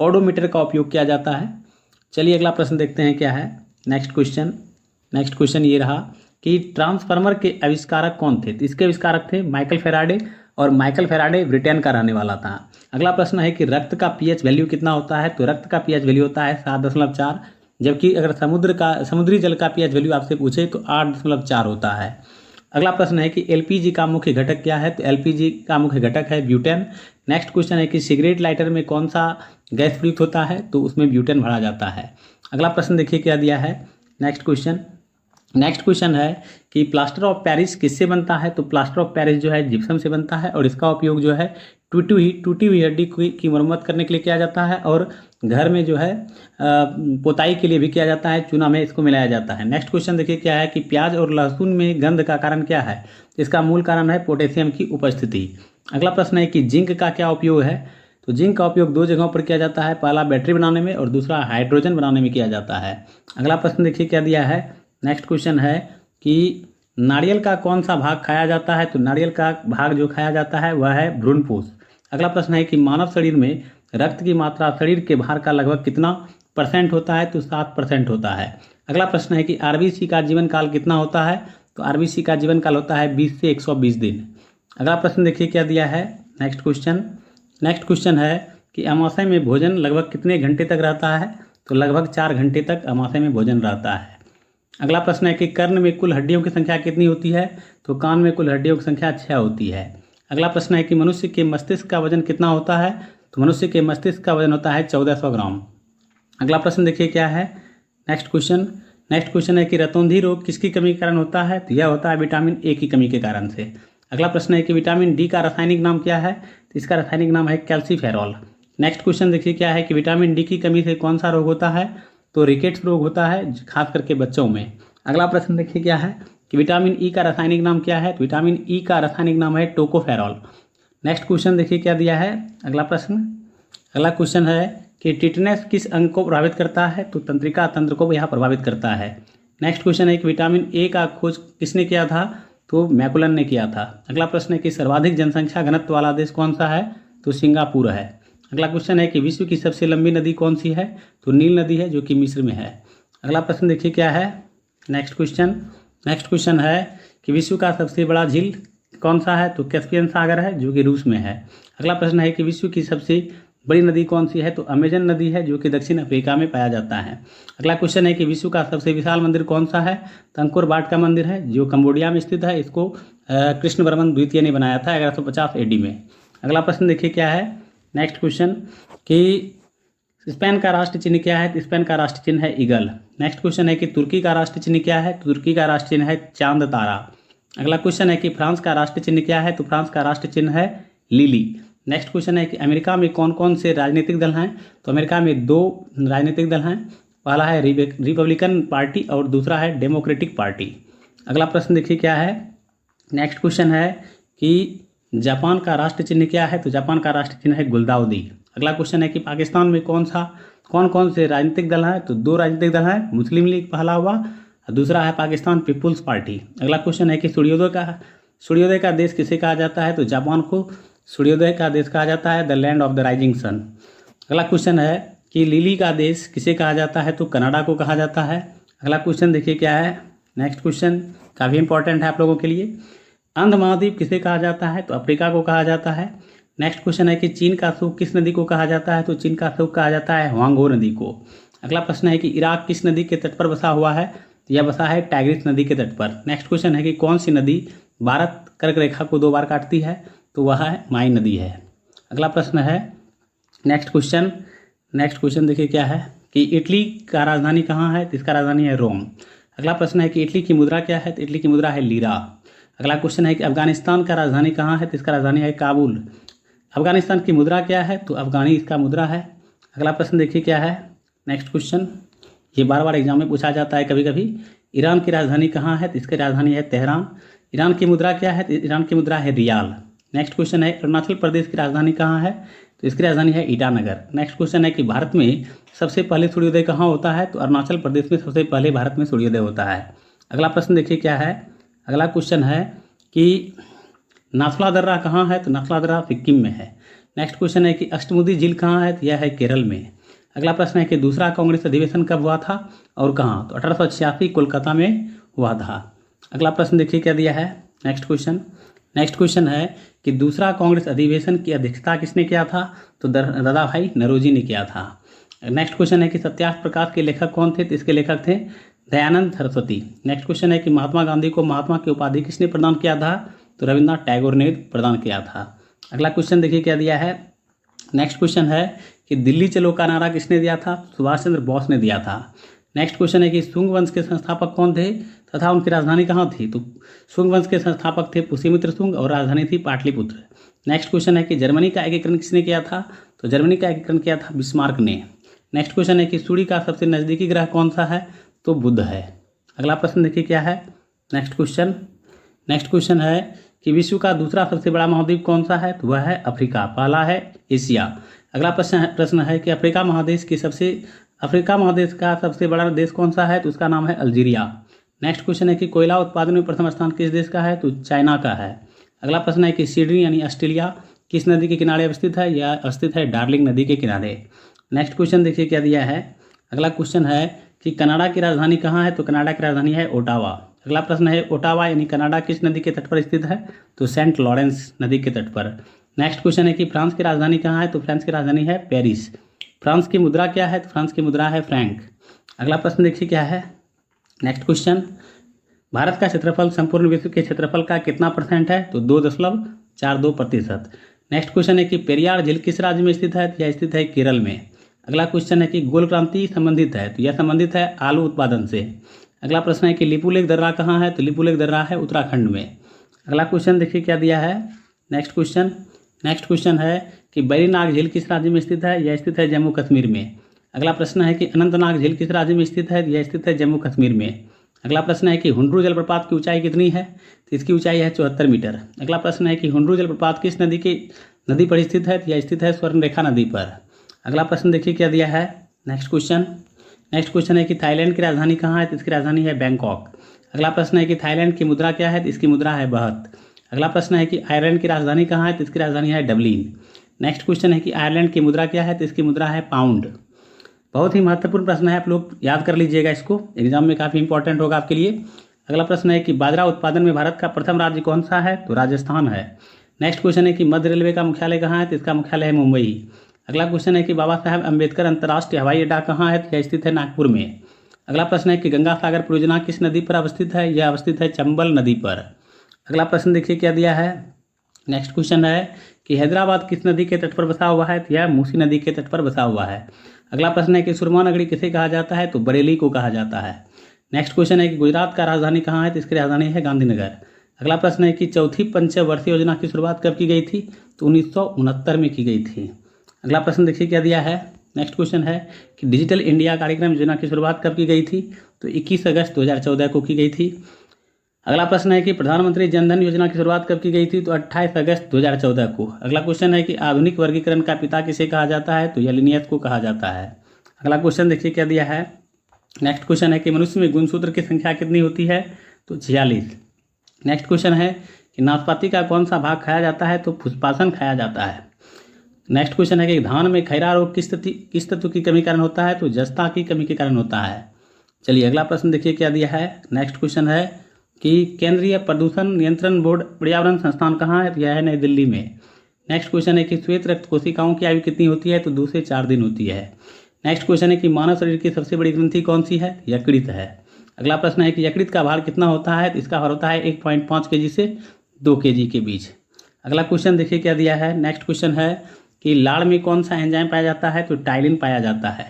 ओडोमीटर का उपयोग किया जाता है। चलिए अगला प्रश्न देखते हैं क्या है। नेक्स्ट क्वेश्चन ये रहा कि ट्रांसफार्मर के आविष्कारक कौन थे? तो इसके आविष्कारक थे माइकल फेराडे, और माइकल फेराडे ब्रिटेन का रहने वाला था। अगला प्रश्न है कि रक्त का pH वैल्यू कितना होता है? तो रक्त का pH वैल्यू होता है 7.4, जबकि अगर समुद्री जल का pH वैल्यू आपसे पूछे तो 8.4 होता है। अगला प्रश्न है कि LPG का मुख्य घटक क्या है? तो LPG का मुख्य घटक है ब्यूटेन। नेक्स्ट क्वेश्चन है कि सिगरेट लाइटर में कौन सा गैस प्रयुक्त होता है? तो उसमें ब्यूटेन भरा जाता है। अगला प्रश्न देखिए क्या दिया है। नेक्स्ट क्वेश्चन है कि प्लास्टर ऑफ पेरिस किससे बनता है? तो प्लास्टर ऑफ पेरिस जो है जिप्सम से बनता है, और इसका उपयोग जो है टूटी हुई हड्डी की मरम्मत करने के लिए किया जाता है, और घर में जो है पोताई के लिए भी किया जाता है, चूना में इसको मिलाया जाता है। नेक्स्ट क्वेश्चन देखिए क्या है कि प्याज और लहसुन में गंध का कारण क्या है? इसका मूल कारण है पोटेशियम की उपस्थिति। अगला प्रश्न है कि जिंक का क्या उपयोग है? तो जिंक का उपयोग 2 जगहों पर किया जाता है, पहला बैटरी बनाने में और दूसरा हाइड्रोजन बनाने में किया जाता है। अगला प्रश्न देखिए क्या दिया है। नेक्स्ट क्वेश्चन है कि नारियल का कौन सा भाग खाया जाता है? तो नारियल का भाग जो खाया जाता है वह है भ्रूणपोष। अगला प्रश्न है कि मानव शरीर में रक्त की मात्रा शरीर के भार का लगभग कितना % होता है? तो 7% होता है। अगला प्रश्न है कि RBC का जीवन काल कितना होता है? तो RBC का जीवन काल होता है 20 से 120 दिन। अगला प्रश्न देखिए क्या दिया है। नेक्स्ट क्वेश्चन है कि अमाशय में भोजन लगभग कितने घंटे तक रहता है? तो लगभग 4 घंटे तक अमाशय में भोजन रहता है। अगला प्रश्न है कि कर्ण में कुल हड्डियों की संख्या कितनी होती है? तो कान में कुल हड्डियों की संख्या 6 होती है। अगला प्रश्न है कि मनुष्य के मस्तिष्क का वजन कितना होता है? तो मनुष्य के मस्तिष्क का वजन होता है 1400 ग्राम। अगला प्रश्न देखिए क्या है। नेक्स्ट क्वेश्चन है कि रतौंधी रोग किसकी कमी के कारण होता है? तो यह होता है विटामिन A की कमी के कारण से। अगला प्रश्न है कि विटामिन D का रासायनिक नाम क्या है? तो इसका रासायनिक नाम है कैल्सीफेरॉल। नेक्स्ट क्वेश्चन देखिए क्या है कि विटामिन D की कमी से कौन सा रोग होता है? तो रिकेट्स रोग होता है, खास करके बच्चों में। अगला प्रश्न देखिए क्या है कि विटामिन E का रासायनिक नाम क्या है? तो विटामिन E का रासायनिक नाम है टोकोफेरॉल। नेक्स्ट क्वेश्चन देखिए क्या दिया है। अगला क्वेश्चन है कि टिटनेस किस अंग को प्रभावित करता है, तो तंत्रिका तंत्र को यह प्रभावित करता है। नेक्स्ट क्वेश्चन है कि विटामिन ए का खोज किसने किया था, तो मैकुलन ने किया था। अगला प्रश्न है कि सर्वाधिक जनसंख्या घनत्व वाला देश कौन सा है, तो सिंगापुर है। अगला क्वेश्चन है कि विश्व की सबसे लंबी नदी कौन सी है, तो नील नदी है जो कि मिस्र में है। अगला प्रश्न देखिए क्या है, नेक्स्ट क्वेश्चन है कि विश्व का सबसे बड़ा झील कौन सा है, तो कैस्पियन सागर है जो कि रूस में है। अगला प्रश्न है कि विश्व की सबसे बड़ी नदी कौन सी है, तो अमेजन नदी है जो कि दक्षिण अफ्रीका में पाया जाता है। अगला क्वेश्चन है कि विश्व का सबसे विशाल मंदिर कौन सा है, तो अंकोर वाट का मंदिर है जो कंबोडिया में स्थित है। इसको कृष्णवर्मन द्वितीय ने बनाया था 1150 AD में। अगला प्रश्न देखिए क्या है, नेक्स्ट क्वेश्चन कि स्पेन का राष्ट्र चिन्ह क्या है, तो स्पेन का राष्ट्र चिन्ह है ईगल। नेक्स्ट क्वेश्चन है कि तुर्की का राष्ट्र चिन्ह क्या है, तो तुर्की का राष्ट्र चिन्ह है चांद तारा। अगला क्वेश्चन है कि फ्रांस का राष्ट्र चिन्ह क्या है, तो फ्रांस का राष्ट्र चिन्ह है लिली। नेक्स्ट क्वेश्चन है कि अमेरिका में कौन कौन से राजनीतिक दल हैं, तो अमेरिका में 2 राजनीतिक दल हैं, पहला है रिपब्लिकन पार्टी और दूसरा है डेमोक्रेटिक पार्टी। अगला प्रश्न देखिए क्या है, नेक्स्ट क्वेश्चन है कि जापान का राष्ट्र चिन्ह क्या है, तो जापान का राष्ट्र चिन्ह है गुलदाउदी। अगला क्वेश्चन है कि पाकिस्तान में कौन कौन से राजनीतिक दल हैं, तो 2 राजनीतिक दल हैं, मुस्लिम लीग पहला हुआ और दूसरा है पाकिस्तान पीपुल्स पार्टी। अगला क्वेश्चन है कि सूर्योदय का देश किसे कहा जाता है, तो जापान को सूर्योदय का देश कहा जाता है, the land of the rising sun. अगला क्वेश्चन है कि लिली का देश किसे कहा जाता है, तो कनाडा को कहा जाता है। अगला क्वेश्चन देखिए क्या है, नेक्स्ट क्वेश्चन काफ़ी इंपॉर्टेंट है आप लोगों के लिए। अंध महाद्वीप किसे कहा जाता है, तो अफ्रीका को कहा जाता है। नेक्स्ट क्वेश्चन है कि चीन का सूख किस नदी को कहा जाता है, तो चीन का सूख कहा जाता है हुआंगो नदी को। अगला प्रश्न है कि इराक किस नदी के तट पर बसा हुआ है, तो यह बसा है टाइग्रिस नदी के तट पर। नेक्स्ट क्वेश्चन है कि कौन सी नदी भारत कर्क रेखा को 2 बार काटती है, तो वह है माई नदी है। अगला प्रश्न है नेक्स्ट क्वेश्चन देखिए क्या है कि इटली का राजधानी कहाँ है, तो इसका राजधानी है रोम। अगला प्रश्न है कि इटली की मुद्रा क्या है, तो इटली की मुद्रा है लीरा। अगला क्वेश्चन है कि अफगानिस्तान का राजधानी कहाँ है, तो इसका राजधानी है काबुल। अफगानिस्तान की मुद्रा क्या है, तो अफगानी इसका मुद्रा है। अगला प्रश्न देखिए क्या है, नेक्स्ट क्वेश्चन, ये बार एग्जाम में पूछा जाता है कभी कभी। ईरान की राजधानी कहाँ है, तो इसकी राजधानी है तेहरान। ईरान की मुद्रा क्या है, तो ईरान की मुद्रा है रियाल। नेक्स्ट क्वेश्चन है अरुणाचल प्रदेश की राजधानी कहाँ है, तो इसकी राजधानी है ईटानगर। नेक्स्ट क्वेश्चन है कि भारत में सबसे पहले सूर्योदय कहाँ होता है, तो अरुणाचल प्रदेश में सबसे पहले भारत में सूर्योदय होता है। अगला प्रश्न देखिए क्या है, अगला क्वेश्चन है कि नाथुला दर्रा कहाँ है, तो नाथुला दर्रा सिक्किम में है। नेक्स्ट क्वेश्चन है कि अष्टमुदी झील कहाँ है, तो यह है केरल में। अगला प्रश्न है कि दूसरा कांग्रेस अधिवेशन कब हुआ था और कहाँ, तो 1886 कोलकाता में हुआ था। अगला प्रश्न देखिए क्या दिया है, नेक्स्ट क्वेश्चन है कि दूसरा कांग्रेस अधिवेशन की अध्यक्षता किसने किया था, तो दादा भाई नौरोजी ने किया था। नेक्स्ट क्वेश्चन है कि सत्याग्रह प्रकाश के लेखक कौन थे, तो इसके लेखक थे दयानंद सरस्वती। नेक्स्ट क्वेश्चन है कि महात्मा गांधी को महात्मा की उपाधि किसने प्रदान किया था, तो रविन्द्रनाथ टैगोर ने प्रदान किया था। अगला क्वेश्चन देखिए क्या दिया है, नेक्स्ट क्वेश्चन है कि दिल्ली चलो का नारा किसने दिया था, सुभाष चंद्र बोस ने दिया था। नेक्स्ट क्वेश्चन है कि शुंग वंश के संस्थापक कौन थे तथा उनकी राजधानी कहाँ थी, तो शुंग वंश के संस्थापक थे पुष्यमित्र शुंग और राजधानी थी पाटलिपुत्र। नेक्स्ट क्वेश्चन है कि जर्मनी का एकीकरण किसने किया था, तो जर्मनी का एकीकरण किया था बिस्मार्क ने। नेक्स्ट क्वेश्चन है कि सूर्य का सबसे नज़दीकी ग्रह कौन सा है, तो बुध है। अगला प्रश्न देखिए क्या है, नेक्स्ट क्वेश्चन है कि विश्व का दूसरा सबसे बड़ा महाद्वीप कौन सा है, तो वह है अफ्रीका, पहला है एशिया। अगला प्रश्न है कि अफ्रीका महादेश का सबसे बड़ा देश कौन सा है, तो उसका नाम है अल्जीरिया। नेक्स्ट क्वेश्चन है कि कोयला उत्पादन में प्रथम स्थान किस देश का है, तो चाइना का है। अगला प्रश्न है कि सिडनी यानी ऑस्ट्रेलिया किस नदी के किनारे अवस्थित है, यह अवस्थित है डार्लिंग नदी के किनारे। नेक्स्ट क्वेश्चन देखिए क्या दिया है, अगला क्वेश्चन है कि कनाडा की राजधानी कहाँ है, तो कनाडा की राजधानी है ओटावा। अगला प्रश्न है ओटावा यानी कनाडा किस नदी के तट पर स्थित है, तो सेंट लॉरेंस नदी के तट पर। नेक्स्ट क्वेश्चन है कि फ्रांस की राजधानी कहाँ है, तो फ्रांस की राजधानी है पेरिस। फ्रांस की मुद्रा क्या है, तो फ्रांस की मुद्रा है फ्रैंक। अगला प्रश्न देखिए क्या है, नेक्स्ट क्वेश्चन, भारत का क्षेत्रफल संपूर्ण विश्व के क्षेत्रफल का कितना % है, तो 2.42%। नेक्स्ट क्वेश्चन है कि पेरियार झील किस राज्य में स्थित है, तो यह स्थित है केरल में। अगला क्वेश्चन है कि गोल क्रांति संबंधित है, तो यह संबंधित है आलू उत्पादन से। अगला प्रश्न है कि लिपुलेख दर्रा कहाँ है, तो लिपुलेख दर्रा है उत्तराखंड में। अगला क्वेश्चन देखिए क्या दिया है, नेक्स्ट क्वेश्चन है कि बैरीनाग झील किस राज्य में स्थित है, यह स्थित है जम्मू कश्मीर में। अगला प्रश्न है कि अनंतनाग झील किस राज्य में स्थित है, यह स्थित है जम्मू कश्मीर में। अगला प्रश्न है कि हुंड्रू जलप्रपात की ऊंचाई कितनी है, तो इसकी ऊंचाई है 74 मीटर। अगला प्रश्न है कि हुंड्रू जलप्रपात किस नदी पर स्थित है, तो यह स्थित है स्वर्णरेखा नदी पर। अगला प्रश्न देखिए क्या दिया है। नेक्स्ट क्वेश्चन है कि थाईलैंड की राजधानी कहाँ है, तो इसकी राजधानी है बैंकॉक। अगला प्रश्न है कि थाईलैंड की मुद्रा क्या है, तो इसकी मुद्रा है बहत। अगला प्रश्न है कि आयरलैंड की राजधानी कहाँ है, तो इसकी राजधानी है डबलिन। नेक्स्ट क्वेश्चन है कि आयरलैंड की मुद्रा क्या है, तो इसकी मुद्रा है पाउंड। बहुत ही महत्वपूर्ण प्रश्न है, आप लोग याद कर लीजिएगा इसको, एग्जाम में काफ़ी इंपॉर्टेंट होगा आपके लिए। अगला प्रश्न है कि बाजरा उत्पादन में भारत का प्रथम राज्य कौन सा है, तो राजस्थान है। नेक्स्ट क्वेश्चन है कि मध्य रेलवे का मुख्यालय कहाँ है, तो इसका मुख्यालय है मुंबई। अगला क्वेश्चन है कि बाबा साहेब अम्बेडकर अंतर्राष्ट्रीय हवाई अड्डा कहाँ है, तो यह स्थित है नागपुर में। अगला प्रश्न है कि गंगा सागर परियोजना किस नदी पर अवस्थित है, यह अवस्थित है चंबल नदी पर। अगला प्रश्न देखिए क्या दिया है। नेक्स्ट क्वेश्चन है कि हैदराबाद किस नदी के तट पर बसा हुआ है, तो यह मूसी नदी के तट पर बसा हुआ है। अगला प्रश्न है कि सुरमा नगरी किसे कहा जाता है, तो बरेली को कहा जाता है। नेक्स्ट क्वेश्चन है कि गुजरात का राजधानी कहाँ है, तो इसकी राजधानी है गांधीनगर। अगला प्रश्न है कि चौथी पंचवर्षीय योजना की शुरुआत कब की गई थी, तो 1969 में की गई थी। अगला प्रश्न देखिए क्या दिया है। नेक्स्ट क्वेश्चन है कि डिजिटल इंडिया कार्यक्रम योजना की शुरुआत कब की गई थी, तो 21 अगस्त 2014 को की गई थी। अगला प्रश्न है कि प्रधानमंत्री जनधन योजना की शुरुआत कब की गई थी, तो 28 अगस्त 2014 को। अगला क्वेश्चन है कि आधुनिक वर्गीकरण का पिता किसे कहा जाता है, तो लिनियस को कहा जाता है। अगला क्वेश्चन देखिए क्या दिया है। नेक्स्ट क्वेश्चन है कि मनुष्य में गुणसूत्र की संख्या कितनी होती है, तो 46। नेक्स्ट क्वेश्चन है कि नाशपाती का कौन सा भाग खाया जाता है, तो पुष्पासन खाया जाता है। नेक्स्ट क्वेश्चन है कि धान में खैरा रोग किस तत्व की कमी के कारण होता है, तो जस्ता की कमी के कारण होता है। चलिए अगला प्रश्न देखिए क्या दिया है। नेक्स्ट क्वेश्चन है कि केंद्रीय प्रदूषण नियंत्रण बोर्ड पर्यावरण संस्थान कहाँ है, तो यह है नई दिल्ली में। नेक्स्ट क्वेश्चन है कि श्वेत रक्त कोशिकाओं की आयु कितनी होती है, तो 2 से 4 दिन होती है। नेक्स्ट क्वेश्चन है कि मानव शरीर की सबसे बड़ी ग्रंथि कौन सी है, यकृत है। अगला प्रश्न है कि यकृत का भार कितना होता है, तो इसका भार होता है 1.5 kg से 2 kg के बीच। अगला क्वेश्चन देखिए क्या दिया है। नेक्स्ट क्वेश्चन है कि लाड़ में कौन सा एंजाइम पाया जाता है, तो टाइलिन पाया जाता है।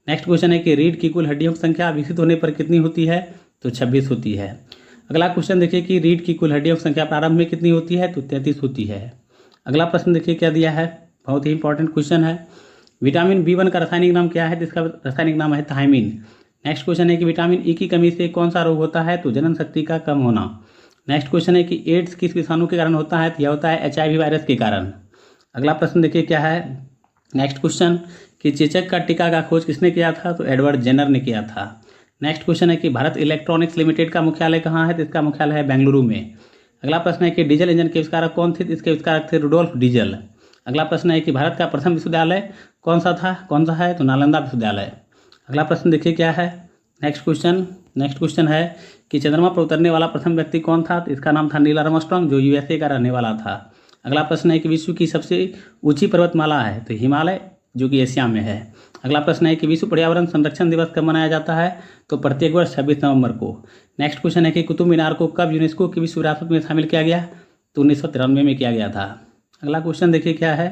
नेक्स्ट क्वेश्चन है कि रीढ़ की कुल हड्डियों की संख्या विकसित होने पर कितनी होती है, तो 26 होती है। अगला क्वेश्चन देखिए कि रीढ़ की कुल हड्डियों की संख्या प्रारंभ में कितनी होती है, तो 33 होती है। अगला प्रश्न देखिए क्या दिया है, बहुत ही इंपॉर्टेंट क्वेश्चन है। विटामिन B1 का रासायनिक नाम क्या है, तो इसका रासायनिक नाम है थायमिन। नेक्स्ट क्वेश्चन है कि विटामिन E की कमी से कौन सा रोग होता है, तो जनन शक्ति का कम होना। नेक्स्ट क्वेश्चन है कि एड्स किस विषाणु के कारण होता है, तो यह होता है HIV वायरस के कारण। अगला प्रश्न देखिए क्या है। नेक्स्ट क्वेश्चन कि चेचक का टीका का खोज किसने किया था, तो एडवर्ड जेनर ने किया था। नेक्स्ट क्वेश्चन है कि भारत इलेक्ट्रॉनिक्स लिमिटेड का मुख्यालय कहाँ है, तो इसका मुख्यालय है बेंगलुरु में। अगला प्रश्न है कि डीजल इंजन के आविष्कारक कौन थे, तो इसके आविष्कारक थे रुडोल्फ डीजल। अगला प्रश्न है कि भारत का प्रथम विश्वविद्यालय कौन सा है, तो नालंदा विश्वविद्यालय। अगला प्रश्न देखिए क्या है। नेक्स्ट क्वेश्चन है कि चंद्रमा पर उतरने वाला प्रथम व्यक्ति कौन था, तो इसका नाम था नील आर्मस्ट्रांग, जो USA का रहने वाला था। अगला प्रश्न है कि विश्व की सबसे ऊंची पर्वतमाला है, तो हिमालय, जो कि एशिया में है। अगला प्रश्न है कि विश्व पर्यावरण संरक्षण दिवस कब मनाया जाता है, तो प्रत्येक वर्ष 26 नवंबर को। नेक्स्ट क्वेश्चन है कि कुतुब मीनार को कब यूनेस्को की विश्व विरासत में शामिल किया गया, तो 1993 में किया गया था। अगला क्वेश्चन देखिए क्या है।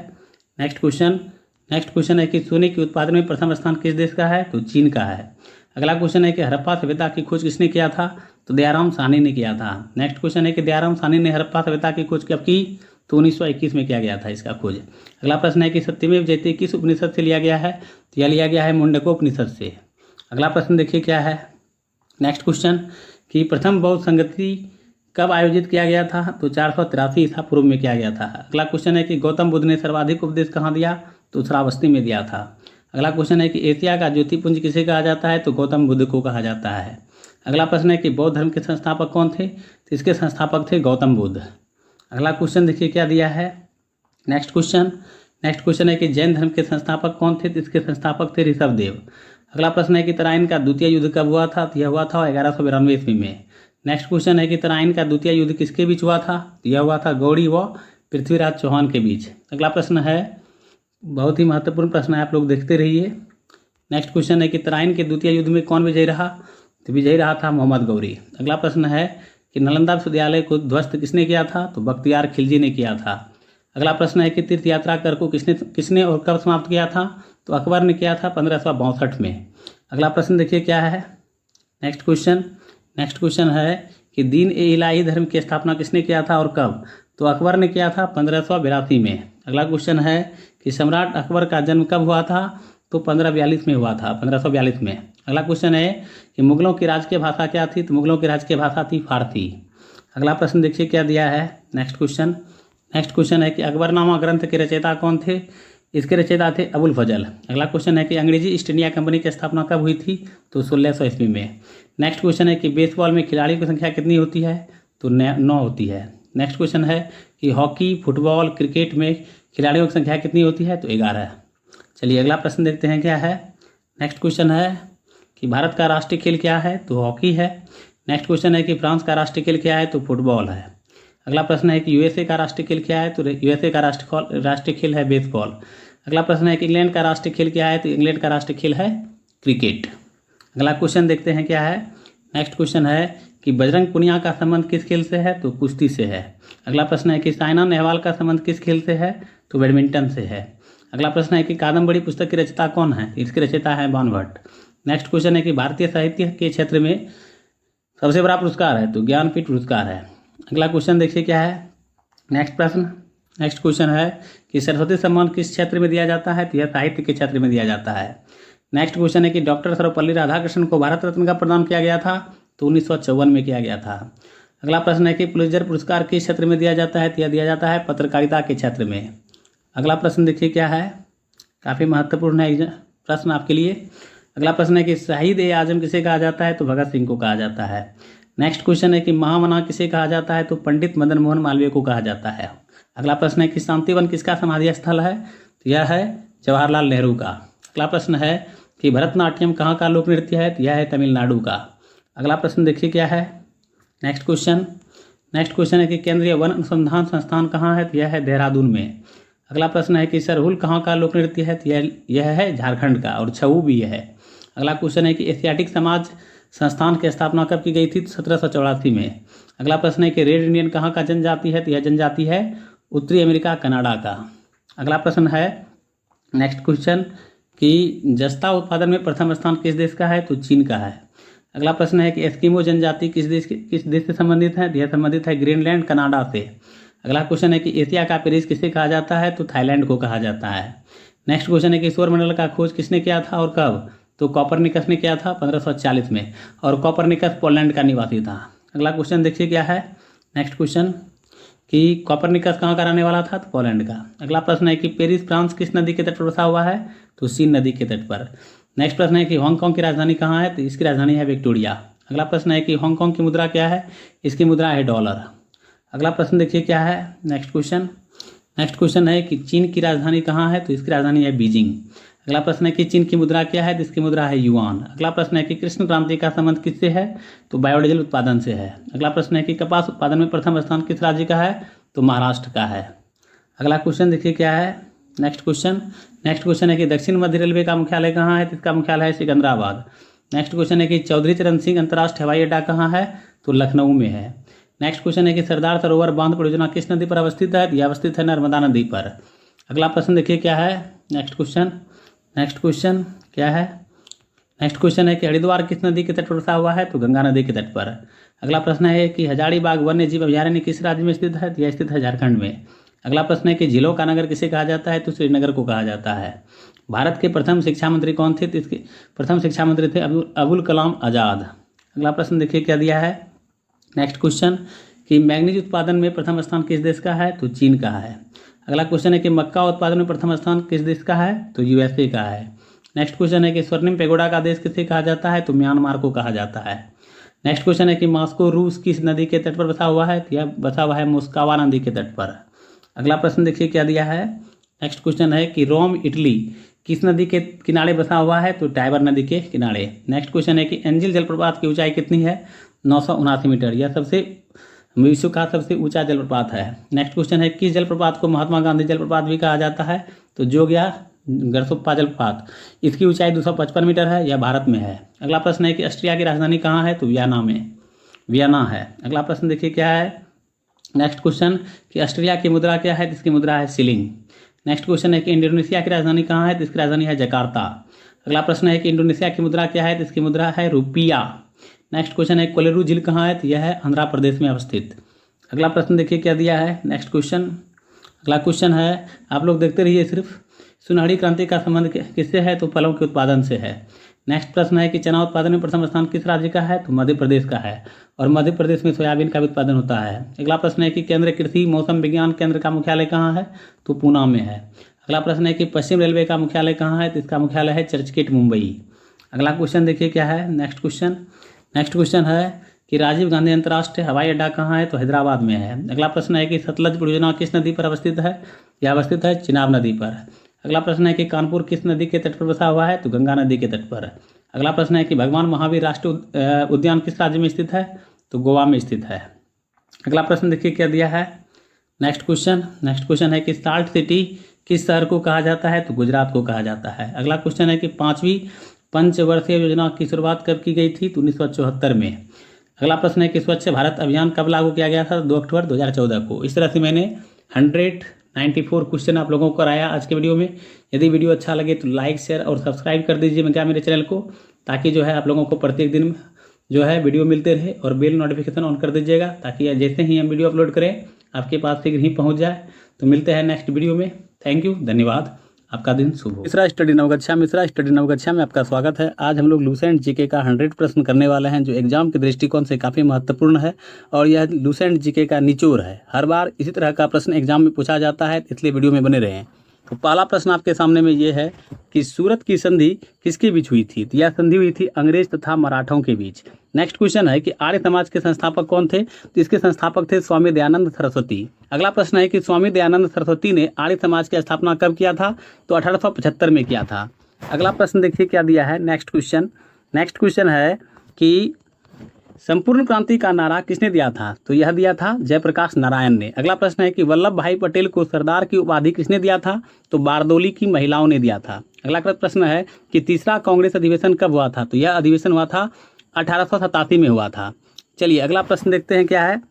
नेक्स्ट क्वेश्चन है कि सोने के उत्पादन में प्रथम स्थान किस देश का है, तो चीन का है। अगला क्वेश्चन है कि हड़प्पा सभ्यता की खोज किसने किया था, तो दयाराम साहनी ने किया था। नेक्स्ट क्वेश्चन है कि दयाराम साहनी ने हड़प्पा सभ्यता की खोज कब की, तो 1921 में किया गया था इसका खोज। अगला प्रश्न है कि सत्यमेव जयते किस उपनिषद से लिया गया है, तो यह लिया गया है मुंडकोपनिषद से। अगला प्रश्न देखिए क्या है। नेक्स्ट क्वेश्चन कि प्रथम बौद्ध संगति कब आयोजित किया गया था, तो 483 ईसा पूर्व में किया गया था। अगला क्वेश्चन है कि गौतम बुद्ध ने सर्वाधिक उपदेश कहाँ दिया, तो श्रावस्ती में दिया था। अगला क्वेश्चन है कि एशिया का ज्योतिपुंज किसे कहा जाता है, तो गौतम बुद्ध को कहा जाता है। अगला प्रश्न है कि बौद्ध धर्म के संस्थापक कौन थे, तो इसके संस्थापक थे गौतम बुद्ध। अगला क्वेश्चन देखिए क्या दिया है। नेक्स्ट क्वेश्चन है कि जैन धर्म के संस्थापक कौन थे, तो इसके संस्थापक थे ऋषभदेव। अगला प्रश्न है कि तराइन का द्वितीय युद्ध कब हुआ था, तो यह हुआ था 1192 ईस्वी में। नेक्स्ट क्वेश्चन है कि तराइन का द्वितीय युद्ध किसके बीच हुआ था, तो यह हुआ था गौड़ी व पृथ्वीराज चौहान के बीच। अगला प्रश्न है, बहुत ही महत्वपूर्ण प्रश्न है, आप लोग देखते रहिए। नेक्स्ट क्वेश्चन है कि तराइन के द्वितीय युद्ध में कौन विजयी रहा, तो विजयी रहा था मोहम्मद गौरी। अगला प्रश्न है कि नालंदा विश्वविद्यालय को ध्वस्त किसने किया था, तो बख्तियार खिलजी ने किया था। अगला प्रश्न है कि तीर्थ यात्रा कर को किसने और कब समाप्त किया था, तो अकबर ने किया था 1562 में। अगला प्रश्न देखिए क्या है। नेक्स्ट क्वेश्चन है कि दीन ए इलाही धर्म की स्थापना किसने किया था और कब, तो अकबर ने किया था 1582 में। अगला क्वेश्चन है कि सम्राट अकबर का जन्म कब हुआ था, तो 1542 में हुआ था, 1542 में। अगला क्वेश्चन है कि मुगलों की राजकीय भाषा क्या थी, तो मुगलों की राजकीय भाषा थी फारसी। अगला प्रश्न देखिए क्या दिया है। नेक्स्ट क्वेश्चन है कि अकबरनामा ग्रंथ के रचयिता कौन थे, इसके रचयिता थे अबुल फजल। अगला क्वेश्चन है कि अंग्रेजी ईस्ट इंडिया कंपनी की स्थापना कब हुई थी? तो 1600 ईस्वी में। नेक्स्ट क्वेश्चन है कि बेसबॉल में खिलाड़ियों की संख्या कितनी होती है? तो 9 होती है। नेक्स्ट क्वेश्चन है कि हॉकी, फुटबॉल, क्रिकेट में खिलाड़ियों की संख्या कितनी होती है? तो 11। चलिए अगला प्रश्न देखते हैं क्या है। नेक्स्ट क्वेश्चन है कि भारत का राष्ट्रीय खेल क्या है? तो हॉकी है। नेक्स्ट क्वेश्चन है कि फ्रांस का राष्ट्रीय खेल क्या है? तो फुटबॉल है। अगला प्रश्न है कि यूएसए का राष्ट्रीय खेल क्या है? तो यूएसए का राष्ट्रीय खेल है बेसबॉल। अगला प्रश्न है कि इंग्लैंड का राष्ट्रीय खेल क्या है? तो इंग्लैंड का राष्ट्रीय खेल है क्रिकेट। अगला क्वेश्चन देखते हैं क्या है। नेक्स्ट क्वेश्चन है कि बजरंग पुनिया का संबंध किस खेल से है? तो कुश्ती से है। अगला प्रश्न है कि साइना नेहवाल का संबंध किस खेल से है? तो बैडमिंटन से है। अगला प्रश्न है कि कादम्बरी पुस्तक की रचयिता कौन है? इसकी रचयिता है बाणभट्ट। नेक्स्ट क्वेश्चन है कि भारतीय साहित्य के क्षेत्र में सबसे बड़ा पुरस्कार है? तो ज्ञानपीठ पुरस्कार है। अगला क्वेश्चन देखिए क्या है। नेक्स्ट क्वेश्चन है कि सरस्वती सम्मान किस क्षेत्र में दिया जाता है? तो यह साहित्य के क्षेत्र में दिया जाता है। नेक्स्ट क्वेश्चन है कि डॉक्टर सर्वपल्ली राधाकृष्णन को भारत रत्न का प्रदान किया गया था? तो 1954 में किया गया था। अगला प्रश्न है कि पुलित्जर पुरस्कार किस क्षेत्र में दिया जाता है? तो यह दिया जाता है पत्रकारिता के क्षेत्र में। अगला प्रश्न देखिए क्या है, काफ़ी महत्वपूर्ण है प्रश्न आपके लिए। अगला प्रश्न है कि शहीद ए आजम किसे कहा जाता है? तो भगत सिंह को कहा जाता है। नेक्स्ट क्वेश्चन है कि महामना किसे कहा जाता है? तो पंडित मदन मोहन मालवीय को कहा जाता है। अगला प्रश्न है कि शांतिवन किसका समाधि स्थल है? तो यह है जवाहरलाल नेहरू का। अगला प्रश्न है कि भरतनाट्यम कहाँ का लोक नृत्य है? तो यह है तमिलनाडु का। अगला प्रश्न देखिए क्या है। नेक्स्ट क्वेश्चन है कि केंद्रीय वन अनुसंधान संस्थान कहाँ है? तो यह है देहरादून में। अगला प्रश्न है कि सरहुल कहाँ का लोक नृत्य है? तो यह है झारखंड का, और छऊ भी है। अगला क्वेश्चन है कि एशियाटिक समाज संस्थान की स्थापना कब की गई थी? 1784 में। अगला प्रश्न है कि रेड इंडियन कहाँ का जनजाति है? तो यह जनजाति है उत्तरी अमेरिका कनाडा का। अगला प्रश्न है नेक्स्ट क्वेश्चन कि जस्ता उत्पादन में प्रथम स्थान किस देश का है? तो चीन का है। अगला प्रश्न है कि एस्किमो जनजाति किस देश से संबंधित है? यह संबंधित है ग्रीनलैंड कनाडा से। अगला क्वेश्चन है कि एशिया का पेरिस किसे कहा जाता है? तो थाईलैंड को कहा जाता है। नेक्स्ट क्वेश्चन है कि सौरमंडल का खोज किसने किया था और कब? तो कॉपरनिकस ने किया था 1540 में, और कॉपरनिकस पोलैंड का निवासी था। अगला क्वेश्चन देखिए क्या है। नेक्स्ट क्वेश्चन कि कॉपरनिकस कहाँ का रहने वाला था? तो पोलैंड का। अगला प्रश्न है कि पेरिस फ्रांस किस नदी के तट पर बसा हुआ है? तो सीन नदी के तट पर। नेक्स्ट प्रश्न है कि हांगकांग की राजधानी कहाँ है? तो इसकी राजधानी है विक्टोरिया। अगला प्रश्न है कि हांगकांग की मुद्रा क्या है? इसकी मुद्रा है डॉलर। अगला प्रश्न देखिए क्या है। नेक्स्ट क्वेश्चन है कि चीन की राजधानी कहाँ है? तो इसकी राजधानी है बीजिंग। अगला प्रश्न है कि चीन की मुद्रा क्या है? तो इसकी मुद्रा है युआन। अगला प्रश्न है कि कृष्ण क्रांति का संबंध किससे है? तो बायोडीजल उत्पादन से है। अगला प्रश्न है कि कपास उत्पादन में प्रथम स्थान किस राज्य का है? तो महाराष्ट्र का है। अगला क्वेश्चन देखिए क्या है। नेक्स्ट क्वेश्चन है कि दक्षिण मध्य रेलवे का मुख्यालय कहाँ है? तो इसका मुख्यालय है सिकंदराबाद। नेक्स्ट क्वेश्चन है कि चौधरी चरण सिंह अंतर्राष्ट्रीय हवाई अड्डा कहाँ है? तो लखनऊ में है। नेक्स्ट क्वेश्चन है कि सरदार सरोवर बांध परियोजना किस नदी पर अवस्थित है? यह अवस्थित है नर्मदा नदी पर। अगला प्रश्न देखिए क्या है। नेक्स्ट क्वेश्चन है कि हरिद्वार किस नदी के तट पर बसा हुआ है? तो गंगा नदी के तट पर। अगला प्रश्न है कि हजारीबाग वन्य जीव अभयारण्य किस राज्य में स्थित है? तो यह स्थित है झारखंड में। अगला प्रश्न है कि झीलों का नगर किसे कहा जाता है? तो श्रीनगर को कहा जाता है। भारत के प्रथम शिक्षा मंत्री कौन थे? तो इसके प्रथम शिक्षा मंत्री थे अबुल कलाम आज़ाद। अगला प्रश्न देखिए क्या दिया है। नेक्स्ट क्वेश्चन कि मैग्नीज उत्पादन में प्रथम स्थान किस देश का है? तो चीन का है। अगला क्वेश्चन है कि मक्का उत्पादन में प्रथम स्थान किस देश का है? तो यूएसए का है। नेक्स्ट क्वेश्चन है कि स्वर्णिम पैगोडा का देश किसे कहा जाता है? तो म्यांमार को कहा जाता है। नेक्स्ट क्वेश्चन है कि मॉस्को रूस किस नदी के तट पर बसा हुआ है? तो यह बसा हुआ है मोस्कावा नदी के तट पर। अगला प्रश्न देखिए क्या दिया है। नेक्स्ट क्वेश्चन है कि रोम इटली किस नदी के किनारे बसा हुआ है? तो टाइबर नदी के किनारे। नेक्स्ट क्वेश्चन है कि एंजिल जलप्रपात की ऊंचाई कितनी है? 979 मीटर। यह विश्व का सबसे ऊंचा जलप्रपात है। नेक्स्ट क्वेश्चन है किस जलप्रपात को महात्मा गांधी जलप्रपात भी कहा जाता है? तो जोग्या गरसोप्पा जलप्रपात। इसकी ऊंचाई 255 मीटर है। यह भारत में है। अगला प्रश्न है कि ऑस्ट्रिया की राजधानी कहाँ है? तो वियना है। अगला प्रश्न देखिए क्या है। नेक्स्ट क्वेश्चन कि ऑस्ट्रिया की मुद्रा क्या है? इसकी मुद्रा है शिलिंग। नेक्स्ट क्वेश्चन है कि इंडोनेशिया की राजधानी कहाँ है? तो इसकी राजधानी है जकार्ता। अगला प्रश्न है कि इंडोनेशिया की मुद्रा क्या है? तो इसकी मुद्रा है रुपया। नेक्स्ट क्वेश्चन है कोलेरू झील कहाँ है? तो यह है आंध्र प्रदेश में अवस्थित। अगला प्रश्न देखिए क्या दिया है। अगला क्वेश्चन है, आप लोग देखते रहिए सिर्फ। सुनहरी क्रांति का संबंध किससे है? तो फलों के उत्पादन से है। नेक्स्ट प्रश्न है कि चना उत्पादन में प्रथम स्थान किस राज्य का है? तो मध्य प्रदेश का है, और मध्य प्रदेश में सोयाबीन का भी उत्पादन होता है। अगला प्रश्न है कि केंद्रीय कृषि मौसम विज्ञान केंद्र का मुख्यालय कहाँ है? तो पूना में है। अगला प्रश्न है कि पश्चिम रेलवे का मुख्यालय कहाँ है? तो इसका मुख्यालय है चर्चगेट, मुंबई। अगला क्वेश्चन देखिए क्या है, नेक्स्ट क्वेश्चन है कि राजीव गांधी अंतर्राष्ट्रीय हवाई अड्डा कहाँ है? तो हैदराबाद में है। अगला प्रश्न है कि सतलज परियोजना किस नदी पर अवस्थित है? यह अवस्थित है चिनाब नदी पर। अगला प्रश्न है कि कानपुर किस नदी के तट पर बसा हुआ है? तो गंगा नदी के तट पर। अगला प्रश्न है कि भगवान महावीर राष्ट्रीय उद्यान किस राज्य में स्थित है? तो गोवा में स्थित है। अगला प्रश्न देखिए क्या दिया है, नेक्स्ट क्वेश्चन है कि साल्ट सिटी किस शहर को कहा जाता है? तो गुजरात को कहा जाता है। अगला क्वेश्चन है कि 5वीं पंचवर्षीय योजना की शुरुआत कब की गई थी? तो 1974 में। अगला प्रश्न है कि स्वच्छ भारत अभियान कब लागू किया गया था? 2 अक्टूबर 2014 को। इस तरह से मैंने 194 क्वेश्चन आप लोगों को कराया आज के वीडियो में। यदि वीडियो अच्छा लगे तो लाइक, शेयर और सब्सक्राइब कर दीजिए मेरे चैनल को, ताकि जो है आप लोगों को प्रत्येक दिन जो है वीडियो मिलते रहे, और बेल नोटिफिकेशन ऑन कर दीजिएगा, ताकि जैसे ही हम वीडियो अपलोड करें आपके पास शीघ्र ही पहुंच जाए। तो मिलते हैं नेक्स्ट वीडियो में। थैंक यू, धन्यवाद, आपका दिन शुभ हो। मिश्रा स्टडी नवगछिया में आपका स्वागत है। आज हम लोग लूसेंट जीके का 100 प्रश्न करने वाले हैं, जो एग्जाम के दृष्टिकोण से काफ़ी महत्वपूर्ण है, और यह लूसेंट जीके का निचोड़ है। हर बार इसी तरह का प्रश्न एग्जाम में पूछा जाता है, इसलिए वीडियो में बने रहें। तो पहला प्रश्न आपके सामने में ये है कि सूरत की संधि किसके बीच हुई थी? तो यह संधि हुई थी अंग्रेज तथा मराठों के बीच। नेक्स्ट क्वेश्चन है कि आर्य समाज के संस्थापक कौन थे? तो इसके संस्थापक थे स्वामी दयानंद सरस्वती। अगला प्रश्न है कि स्वामी दयानंद सरस्वती ने आर्य समाज की स्थापना कब किया था? तो 1875 में किया था। अगला प्रश्न देखिए क्या दिया है, नेक्स्ट क्वेश्चन है कि संपूर्ण क्रांति का नारा किसने दिया था? तो यह दिया था जयप्रकाश नारायण ने। अगला प्रश्न है कि वल्लभ भाई पटेल को सरदार की उपाधि किसने दिया था? तो बारदोली की महिलाओं ने दिया था। अगला प्रश्न है कि तीसरा कांग्रेस अधिवेशन कब हुआ था? तो यह अधिवेशन हुआ था 1887 में हुआ था। चलिए अगला प्रश्न देखते हैं क्या है,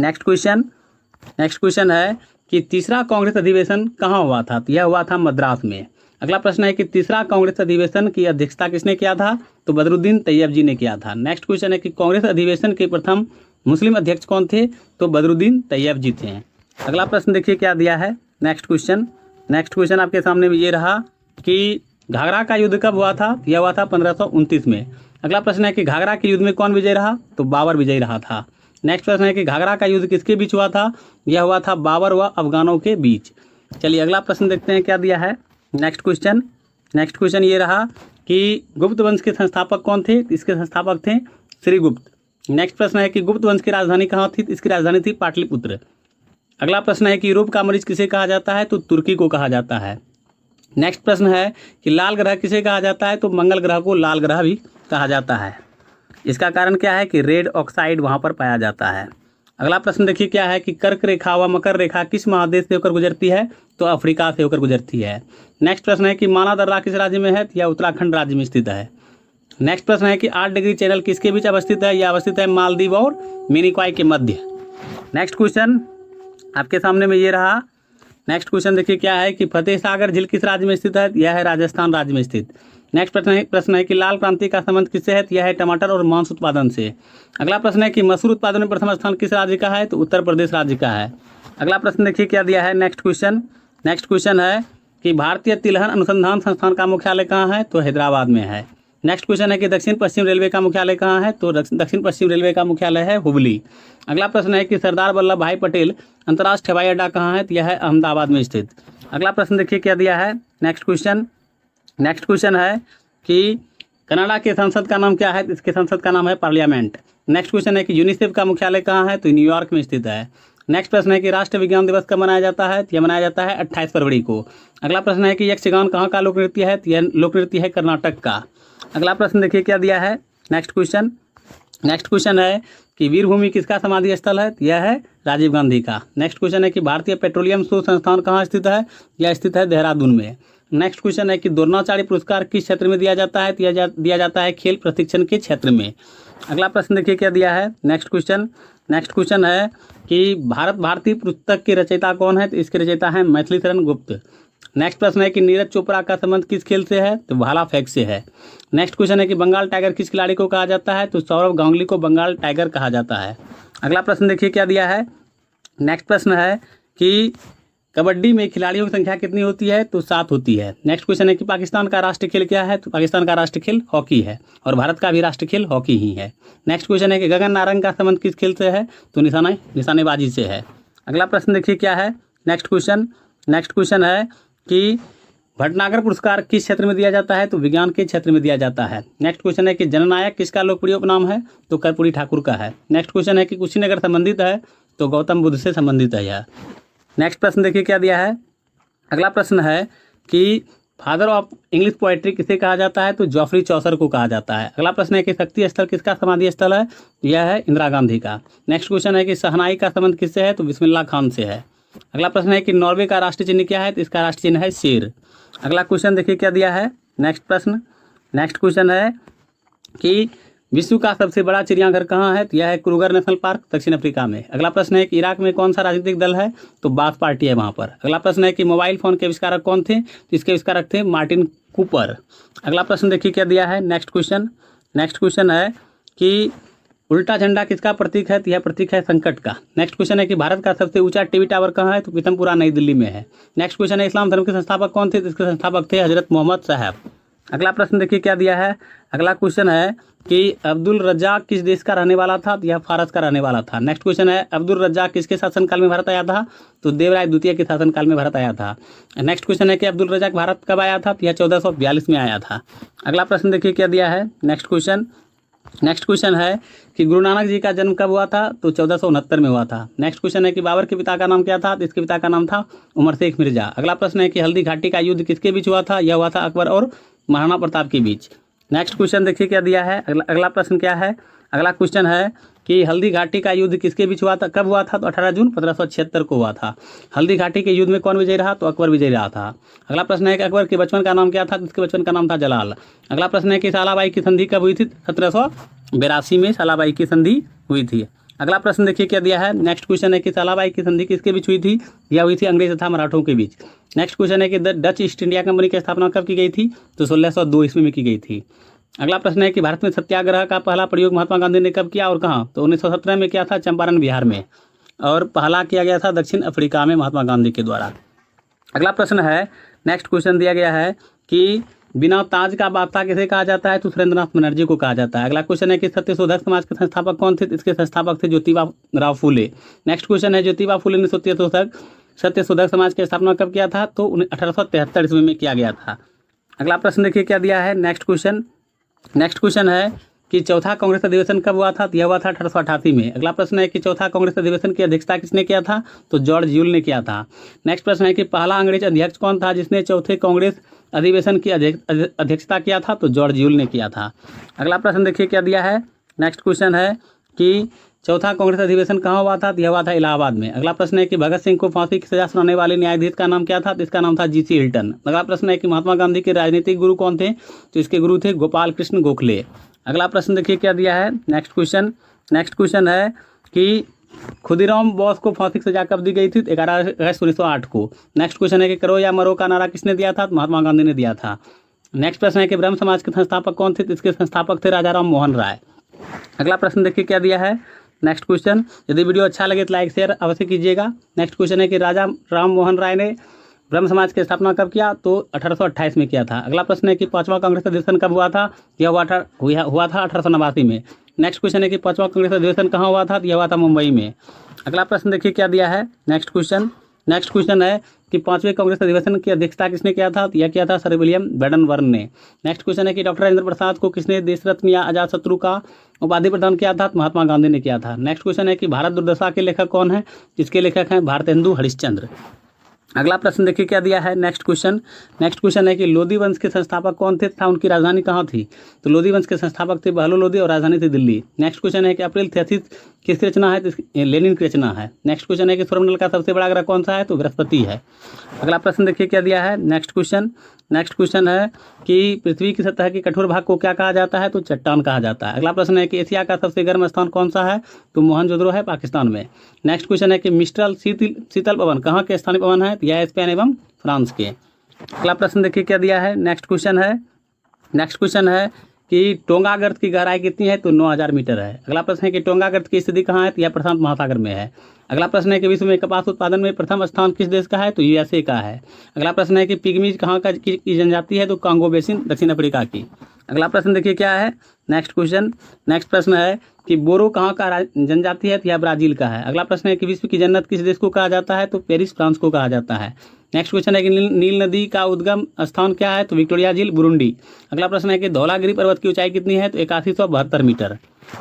नेक्स्ट क्वेश्चन है कि तीसरा कांग्रेस अधिवेशन कहाँ हुआ था? तो यह हुआ था मद्रास में। अगला प्रश्न है कि तीसरा कांग्रेस अधिवेशन की अध्यक्षता किसने किया था? तो बदरुद्दीन तैयब जी ने किया था। नेक्स्ट क्वेश्चन है कि कांग्रेस अधिवेशन के प्रथम मुस्लिम अध्यक्ष कौन थे? तो बदरुद्दीन तैयब जी थे। अगला प्रश्न देखिए क्या दिया है, नेक्स्ट क्वेश्चन आपके सामने में ये रहा कि घाघरा का युद्ध कब हुआ था? यह हुआ था 1529 में। अगला प्रश्न है कि घाघरा के युद्ध में कौन विजयी रहा? तो बाबर विजयी रहा था। नेक्स्ट प्रश्न है कि घाघरा का युद्ध किसके बीच हुआ था? यह हुआ था बाबर व अफगानों के बीच। चलिए अगला प्रश्न देखते हैं क्या दिया है, नेक्स्ट क्वेश्चन ये रहा कि गुप्त वंश के संस्थापक कौन थे? इसके संस्थापक थे श्रीगुप्त। नेक्स्ट प्रश्न है कि गुप्त वंश की राजधानी कहाँ थी? इसकी राजधानी थी पाटलिपुत्र। अगला प्रश्न है कि यूरोप का मरीज किसे कहा जाता है? तो तुर्की को कहा जाता है। नेक्स्ट प्रश्न है कि लाल ग्रह किसे कहा जाता है? तो मंगल ग्रह को लाल ग्रह भी कहा जाता है। इसका कारण क्या है कि रेड ऑक्साइड वहाँ पर पाया जाता है। अगला प्रश्न देखिए क्या है कि कर्क रेखा व मकर रेखा किस महादेश से होकर गुजरती है? तो अफ्रीका से होकर गुजरती है। नेक्स्ट प्रश्न है कि माना दर्रा किस राज्य में है? यह उत्तराखंड राज्य में स्थित है। नेक्स्ट प्रश्न है कि 8 डिग्री चैनल किसके बीच अवस्थित है? यह अवस्थित है मालदीव और मिनिकॉय के मध्य। नेक्स्ट क्वेश्चन आपके सामने में ये रहा, नेक्स्ट क्वेश्चन देखिए क्या है कि फतेह सागर झील किस राज्य में स्थित है? यह है राजस्थान राज्य में स्थित। नेक्स्ट प्रश्न है कि लाल क्रांति का संबंध किससे है? यह है टमाटर और मांस उत्पादन से। अगला प्रश्न है कि मसूर उत्पादन में प्रथम स्थान किस राज्य का है? तो उत्तर प्रदेश राज्य का है। अगला प्रश्न देखिए क्या दिया है, नेक्स्ट क्वेश्चन है कि भारतीय तिलहन अनुसंधान संस्थान का मुख्यालय कहाँ है? तो हैदराबाद में है। नेक्स्ट क्वेश्चन है कि दक्षिण पश्चिम रेलवे का मुख्यालय कहाँ है? तो दक्षिण पश्चिम रेलवे का मुख्यालय है हुबली। अगला प्रश्न है कि सरदार वल्लभ भाई पटेल अंतर्राष्ट्रीय हवाई अड्डा कहाँ है? तो यह है अहमदाबाद में स्थित। अगला प्रश्न देखिए क्या दिया है, नेक्स्ट क्वेश्चन है कि कनाडा के संसद का नाम क्या है? इसके संसद का नाम है पार्लियामेंट। नेक्स्ट क्वेश्चन है कि यूनिसेफ का मुख्यालय कहाँ है? तो न्यूयॉर्क में स्थित है। नेक्स्ट प्रश्न है कि राष्ट्रीय विज्ञान दिवस कब मनाया जाता है? यह मनाया जाता है 28 फरवरी को। अगला प्रश्न है कि यक्षगान कहाँ का लोक नृत्य है? यह लोक नृत्य है कर्नाटक का। अगला प्रश्न देखिए क्या दिया है, नेक्स्ट क्वेश्चन है कि वीरभूमि किसका समाधि स्थल है? यह है राजीव गांधी का। नेक्स्ट क्वेश्चन है कि भारतीय पेट्रोलियम शोध संस्थान कहाँ स्थित है? यह स्थित है देहरादून में। नेक्स्ट क्वेश्चन है कि द्रोणाचार्य पुरस्कार किस क्षेत्र में दिया जाता है? दिया जाता है खेल प्रशिक्षण के क्षेत्र में। अगला प्रश्न देखिए क्या दिया है, नेक्स्ट क्वेश्चन है कि भारत भारती पुस्तक के रचयिता कौन है? तो इसके रचयिता हैं मैथिली शरण गुप्त। नेक्स्ट प्रश्न है कि नीरज चोपड़ा का संबंध किस खेल से है? तो भाला फेंक से है। नेक्स्ट क्वेश्चन है कि बंगाल टाइगर किस खिलाड़ी को कहा जाता है? तो सौरव गांगुली को बंगाल टाइगर कहा जाता है। अगला प्रश्न देखिए क्या दिया है, नेक्स्ट प्रश्न है कि कबड्डी में खिलाड़ियों की संख्या कितनी होती है? तो 7 होती है। नेक्स्ट क्वेश्चन है कि पाकिस्तान का राष्ट्रीय खेल क्या है? तो पाकिस्तान का राष्ट्रीय खेल हॉकी है, और भारत का भी राष्ट्रीय खेल हॉकी ही है। नेक्स्ट क्वेश्चन है कि गगन नारंग का संबंध किस खेल से है? तो निशानेबाजी से है। अगला प्रश्न देखिए क्या है, नेक्स्ट क्वेश्चन है कि भटनागर पुरस्कार किस क्षेत्र में दिया जाता है? तो विज्ञान के क्षेत्र में दिया जाता है। नेक्स्ट क्वेश्चन है कि जननायक किसका लोकप्रिय उपनाम है? तो कर्पूरी ठाकुर का है। नेक्स्ट क्वेश्चन है कि कुशीनगर संबंधित है? तो गौतम बुद्ध से संबंधित है यह। नेक्स्ट प्रश्न देखिए क्या दिया है। अगला प्रश्न है कि फादर ऑफ इंग्लिश पोएट्री किसे कहा जाता है? तो जॉफरी चौसर को कहा जाता है। अगला प्रश्न है कि शक्ति स्थल किसका समाधि स्थल है? यह है इंदिरा गांधी का। नेक्स्ट क्वेश्चन है कि शहनाई का संबंध किससे है? तो बिस्मिल्लाह खान से है। अगला प्रश्न है कि नॉर्वे का राष्ट्रीय चिन्ह क्या है? तो इसका राष्ट्रीय चिन्ह है शेर। अगला क्वेश्चन देखिए क्या दिया है। नेक्स्ट क्वेश्चन है कि विश्व का सबसे बड़ा चिड़ियाघर कहाँ है? तो यह है क्रूगर नेशनल पार्क, दक्षिण अफ्रीका में। अगला प्रश्न है कि इराक में कौन सा राजनीतिक दल है? तो बाथ पार्टी है वहाँ पर। अगला प्रश्न है कि मोबाइल फ़ोन के आविष्कारक कौन थे? तो इसके आविष्कारक थे मार्टिन कूपर। अगला प्रश्न देखिए क्या दिया है। नेक्स्ट क्वेश्चन है कि उल्टा झंडा किसका प्रतीक है? तो यह प्रतीक है संकट का। नेक्स्ट क्वेश्चन है कि भारत का सबसे ऊंचा टीवी टावर कहाँ है? तो पीतमपुरा नई दिल्ली में है। नेक्स्ट क्वेश्चन है इस्लाम धर्म के संस्थापक कौन थे? तो इसके संस्थापक थे हजरत मोहम्मद साहब। अगला प्रश्न देखिए क्या दिया है। अगला क्वेश्चन है कि अब्दुल रज्जाक किस देश का रहने वाला था? तो यह फारस का रहने वाला था। नेक्स्ट क्वेश्चन है अब्दुल रज्जाक किसके शासनकाल में भारत आया था? तो देवराय द्वितीय के शासनकाल में भारत आया था। नेक्स्ट क्वेश्चन है कि अब्दुल रज्जाक भारत कब आया था? तो यह 1442 में आया था। अगला प्रश्न देखिए क्या दिया है। नेक्स्ट क्वेश्चन है कि गुरु नानक जी का जन्म कब हुआ था? तो 1469 में हुआ था। नेक्स्ट क्वेश्चन है कि बाबर के पिता का नाम क्या था? तो इसके पिता का नाम था उमर शेख मिर्जा। अगला प्रश्न है कि हल्दी घाटी का युद्ध किसके बीच हुआ था? यह हुआ था अकबर और महाराणा प्रताप के बीच। नेक्स्ट क्वेश्चन देखिए क्या दिया है। अगला प्रश्न क्या है। अगला क्वेश्चन है कि हल्दी घाटी का युद्ध किसके बीच हुआ था? कब हुआ था? तो 18 जून 1576 को हुआ था। हल्दी घाटी के युद्ध में कौन विजयी रहा? तो अकबर विजयी रहा था। अगला प्रश्न है कि अकबर के बचपन का नाम क्या था? इसके बचपन का नाम था जलाल। अगला प्रश्न है कि सालाबाई की संधि कब हुई थी? 1782 में सालाबाई की संधि हुई थी। अगला प्रश्न देखिए क्या दिया है। नेक्स्ट क्वेश्चन है कि सालाबाई की संधि किसके बीच हुई थी? यह हुई थी अंग्रेज तथा मराठों के बीच। नेक्स्ट क्वेश्चन है कि डच ईस्ट इंडिया कंपनी की स्थापना कब की गई थी? तो 1602 ईस्वी में की गई थी। अगला प्रश्न है कि भारत में सत्याग्रह का पहला प्रयोग महात्मा गांधी ने कब किया और कहाँ? तो 1917 में किया था चंपारण बिहार में, और पहला किया गया था दक्षिण अफ्रीका में महात्मा गांधी के द्वारा। अगला प्रश्न है। नेक्स्ट क्वेश्चन दिया गया है कि बिना ताज का बादशाह किसे कहा जाता है? तो सुरेंद्रनाथ बनर्जी को कहा जाता है। अगला क्वेश्चन है कि सत्यशोधक समाज के संस्थापक कौन थे? इसके संस्थापक थे ज्योतिबा राव फूले। नेक्स्ट क्वेश्चन है ज्योतिबा फूले ने सत्यशोधक समाज की स्थापना कब किया था? तो 1873 ईस्वी में किया गया था। अगला प्रश्न देखिए क्या दिया है। नेक्स्ट क्वेश्चन है कि चौथा कांग्रेस अधिवेशन कब हुआ था? तो यह हुआ था 1888 में। अगला प्रश्न है कि चौथा कांग्रेस अधिवेशन की अध्यक्षता किसने किया था? तो जॉर्ज यूल ने किया था। नेक्स्ट प्रश्न है कि पहला अंग्रेज अध्यक्ष कौन था जिसने चौथे कांग्रेस अधिवेशन की अध्यक्षता किया था? तो जॉर्ज यूल ने किया था। अगला प्रश्न देखिए क्या दिया है। नेक्स्ट क्वेश्चन है कि चौथा कांग्रेस अधिवेशन कहाँ हुआ था? तो यह हुआ था इलाहाबाद में। अगला प्रश्न है कि भगत सिंह को फांसी की सजा सुनाने वाले न्यायाधीश का नाम क्या था? तो इसका नाम था जीसी हिल्टन। अगला प्रश्न है कि महात्मा गांधी के राजनीतिक गुरु कौन थे? तो इसके गुरु थे गोपाल कृष्ण गोखले। अगला प्रश्न देखिए क्या दिया है। नेक्स्ट क्वेश्चन है कि खुदीराम बोस को फांसी की सजा कब दी गई थी? 11 अगस्त 1908 को। नेक्स्ट क्वेश्चन है कि करो या मरो का नारा किसने दिया था? तो महात्मा गांधी ने दिया था। नेक्स्ट प्रश्न है कि ब्रह्म समाज के संस्थापक कौन थे? तो इसके संस्थापक थे राजा राम मोहन राय। अगला प्रश्न देखिए क्या दिया है। नेक्स्ट क्वेश्चन, यदि वीडियो अच्छा लगे तो लाइक शेयर अवश्य कीजिएगा। नेक्स्ट क्वेश्चन है कि राजा राम मोहन राय ने ब्रह्म समाज की स्थापना कब किया? तो 1828 में किया था। अगला प्रश्न है कि पांचवा कांग्रेस अधिवेशन कब हुआ था? यह हुआ था 1889 में। नेक्स्ट क्वेश्चन है कि पांचवा कांग्रेस अधिवेशन कहाँ हुआ था? तो यह हुआ था मुंबई में। अगला प्रश्न देखिए क्या दिया है। नेक्स्ट क्वेश्चन है कि पांचवें कांग्रेस अधिवेशन की अध्यक्षता किसने किया था? तो यह किया था सर विलियम बेडनवर्न ने। नेक्स्ट क्वेश्चन है कि डॉक्टर राजेंद्र प्रसाद को किसने देश रत्न या अजात शत्रु का उपाधि प्रदान किया था? तो महात्मा गांधी ने किया था। नेक्स्ट क्वेश्चन है कि भारत दुर्दशा के लेखक कौन है? जिसके लेखक हैं भारतेंदु हरिश्चंद्र। अगला प्रश्न देखिए क्या दिया है। नेक्स्ट क्वेश्चन है कि लोधी वंश के संस्थापक कौन थे तथा उनकी राजधानी कहाँ थी? तो लोधी वंश के संस्थापक थे बहलो लोधी और राजधानी थी दिल्ली। नेक्स्ट क्वेश्चन है कि अप्रैल 33 किसकी रचना है? तो लेनिन की रचना है। नेक्स्ट क्वेश्चन है कि सौरमंडल का सबसे बड़ा ग्रह कौन सा है? तो बृहस्पति है। अगला प्रश्न देखिए क्या दिया है। नेक्स्ट क्वेश्चन है कि पृथ्वी की सतह के कठोर भाग को क्या कहा जाता है? तो चट्टान कहा जाता है। अगला प्रश्न है कि एशिया का सबसे गर्म स्थान कौन सा है? तो मोहनजोदड़ो है पाकिस्तान में। नेक्स्ट क्वेश्चन है कि मिस्ट्रल शीतल पवन कहाँ के स्थानीय पवन है? यह स्पेन एवं फ्रांस के। अगला प्रश्न देखिए क्या दिया है। नेक्स्ट क्वेश्चन है कि टोंगा गर्त की गहराई कितनी है? तो 9000 मीटर है। अगला प्रश्न है कि टोंगा गर्त की स्थिति कहाँ है? तो यह प्रशांत महासागर में है। अगला प्रश्न है कि विश्व में कपास उत्पादन में प्रथम स्थान किस देश का है? तो यूएसए का है। अगला प्रश्न है कि पिग्मीज कहाँ की जनजाति है? तो कांगो बेसिन दक्षिण अफ्रीका की। अगला प्रश्न देखिए क्या है। नेक्स्ट प्रश्न है कि बोरो कहाँ का जनजाति है? तो यह ब्राजील का है। अगला प्रश्न है कि विश्व की जन्नत किस देश को कहा जाता है? तो पेरिस फ्रांस को कहा जाता है। नेक्स्ट क्वेश्चन है कि नील नदी का उद्गम स्थान क्या है, तो विक्टोरिया झील, बुरुंडी। अगला प्रश्न है कि धौलागिरी पर्वत की ऊंचाई कितनी है, तो 8172 मीटर।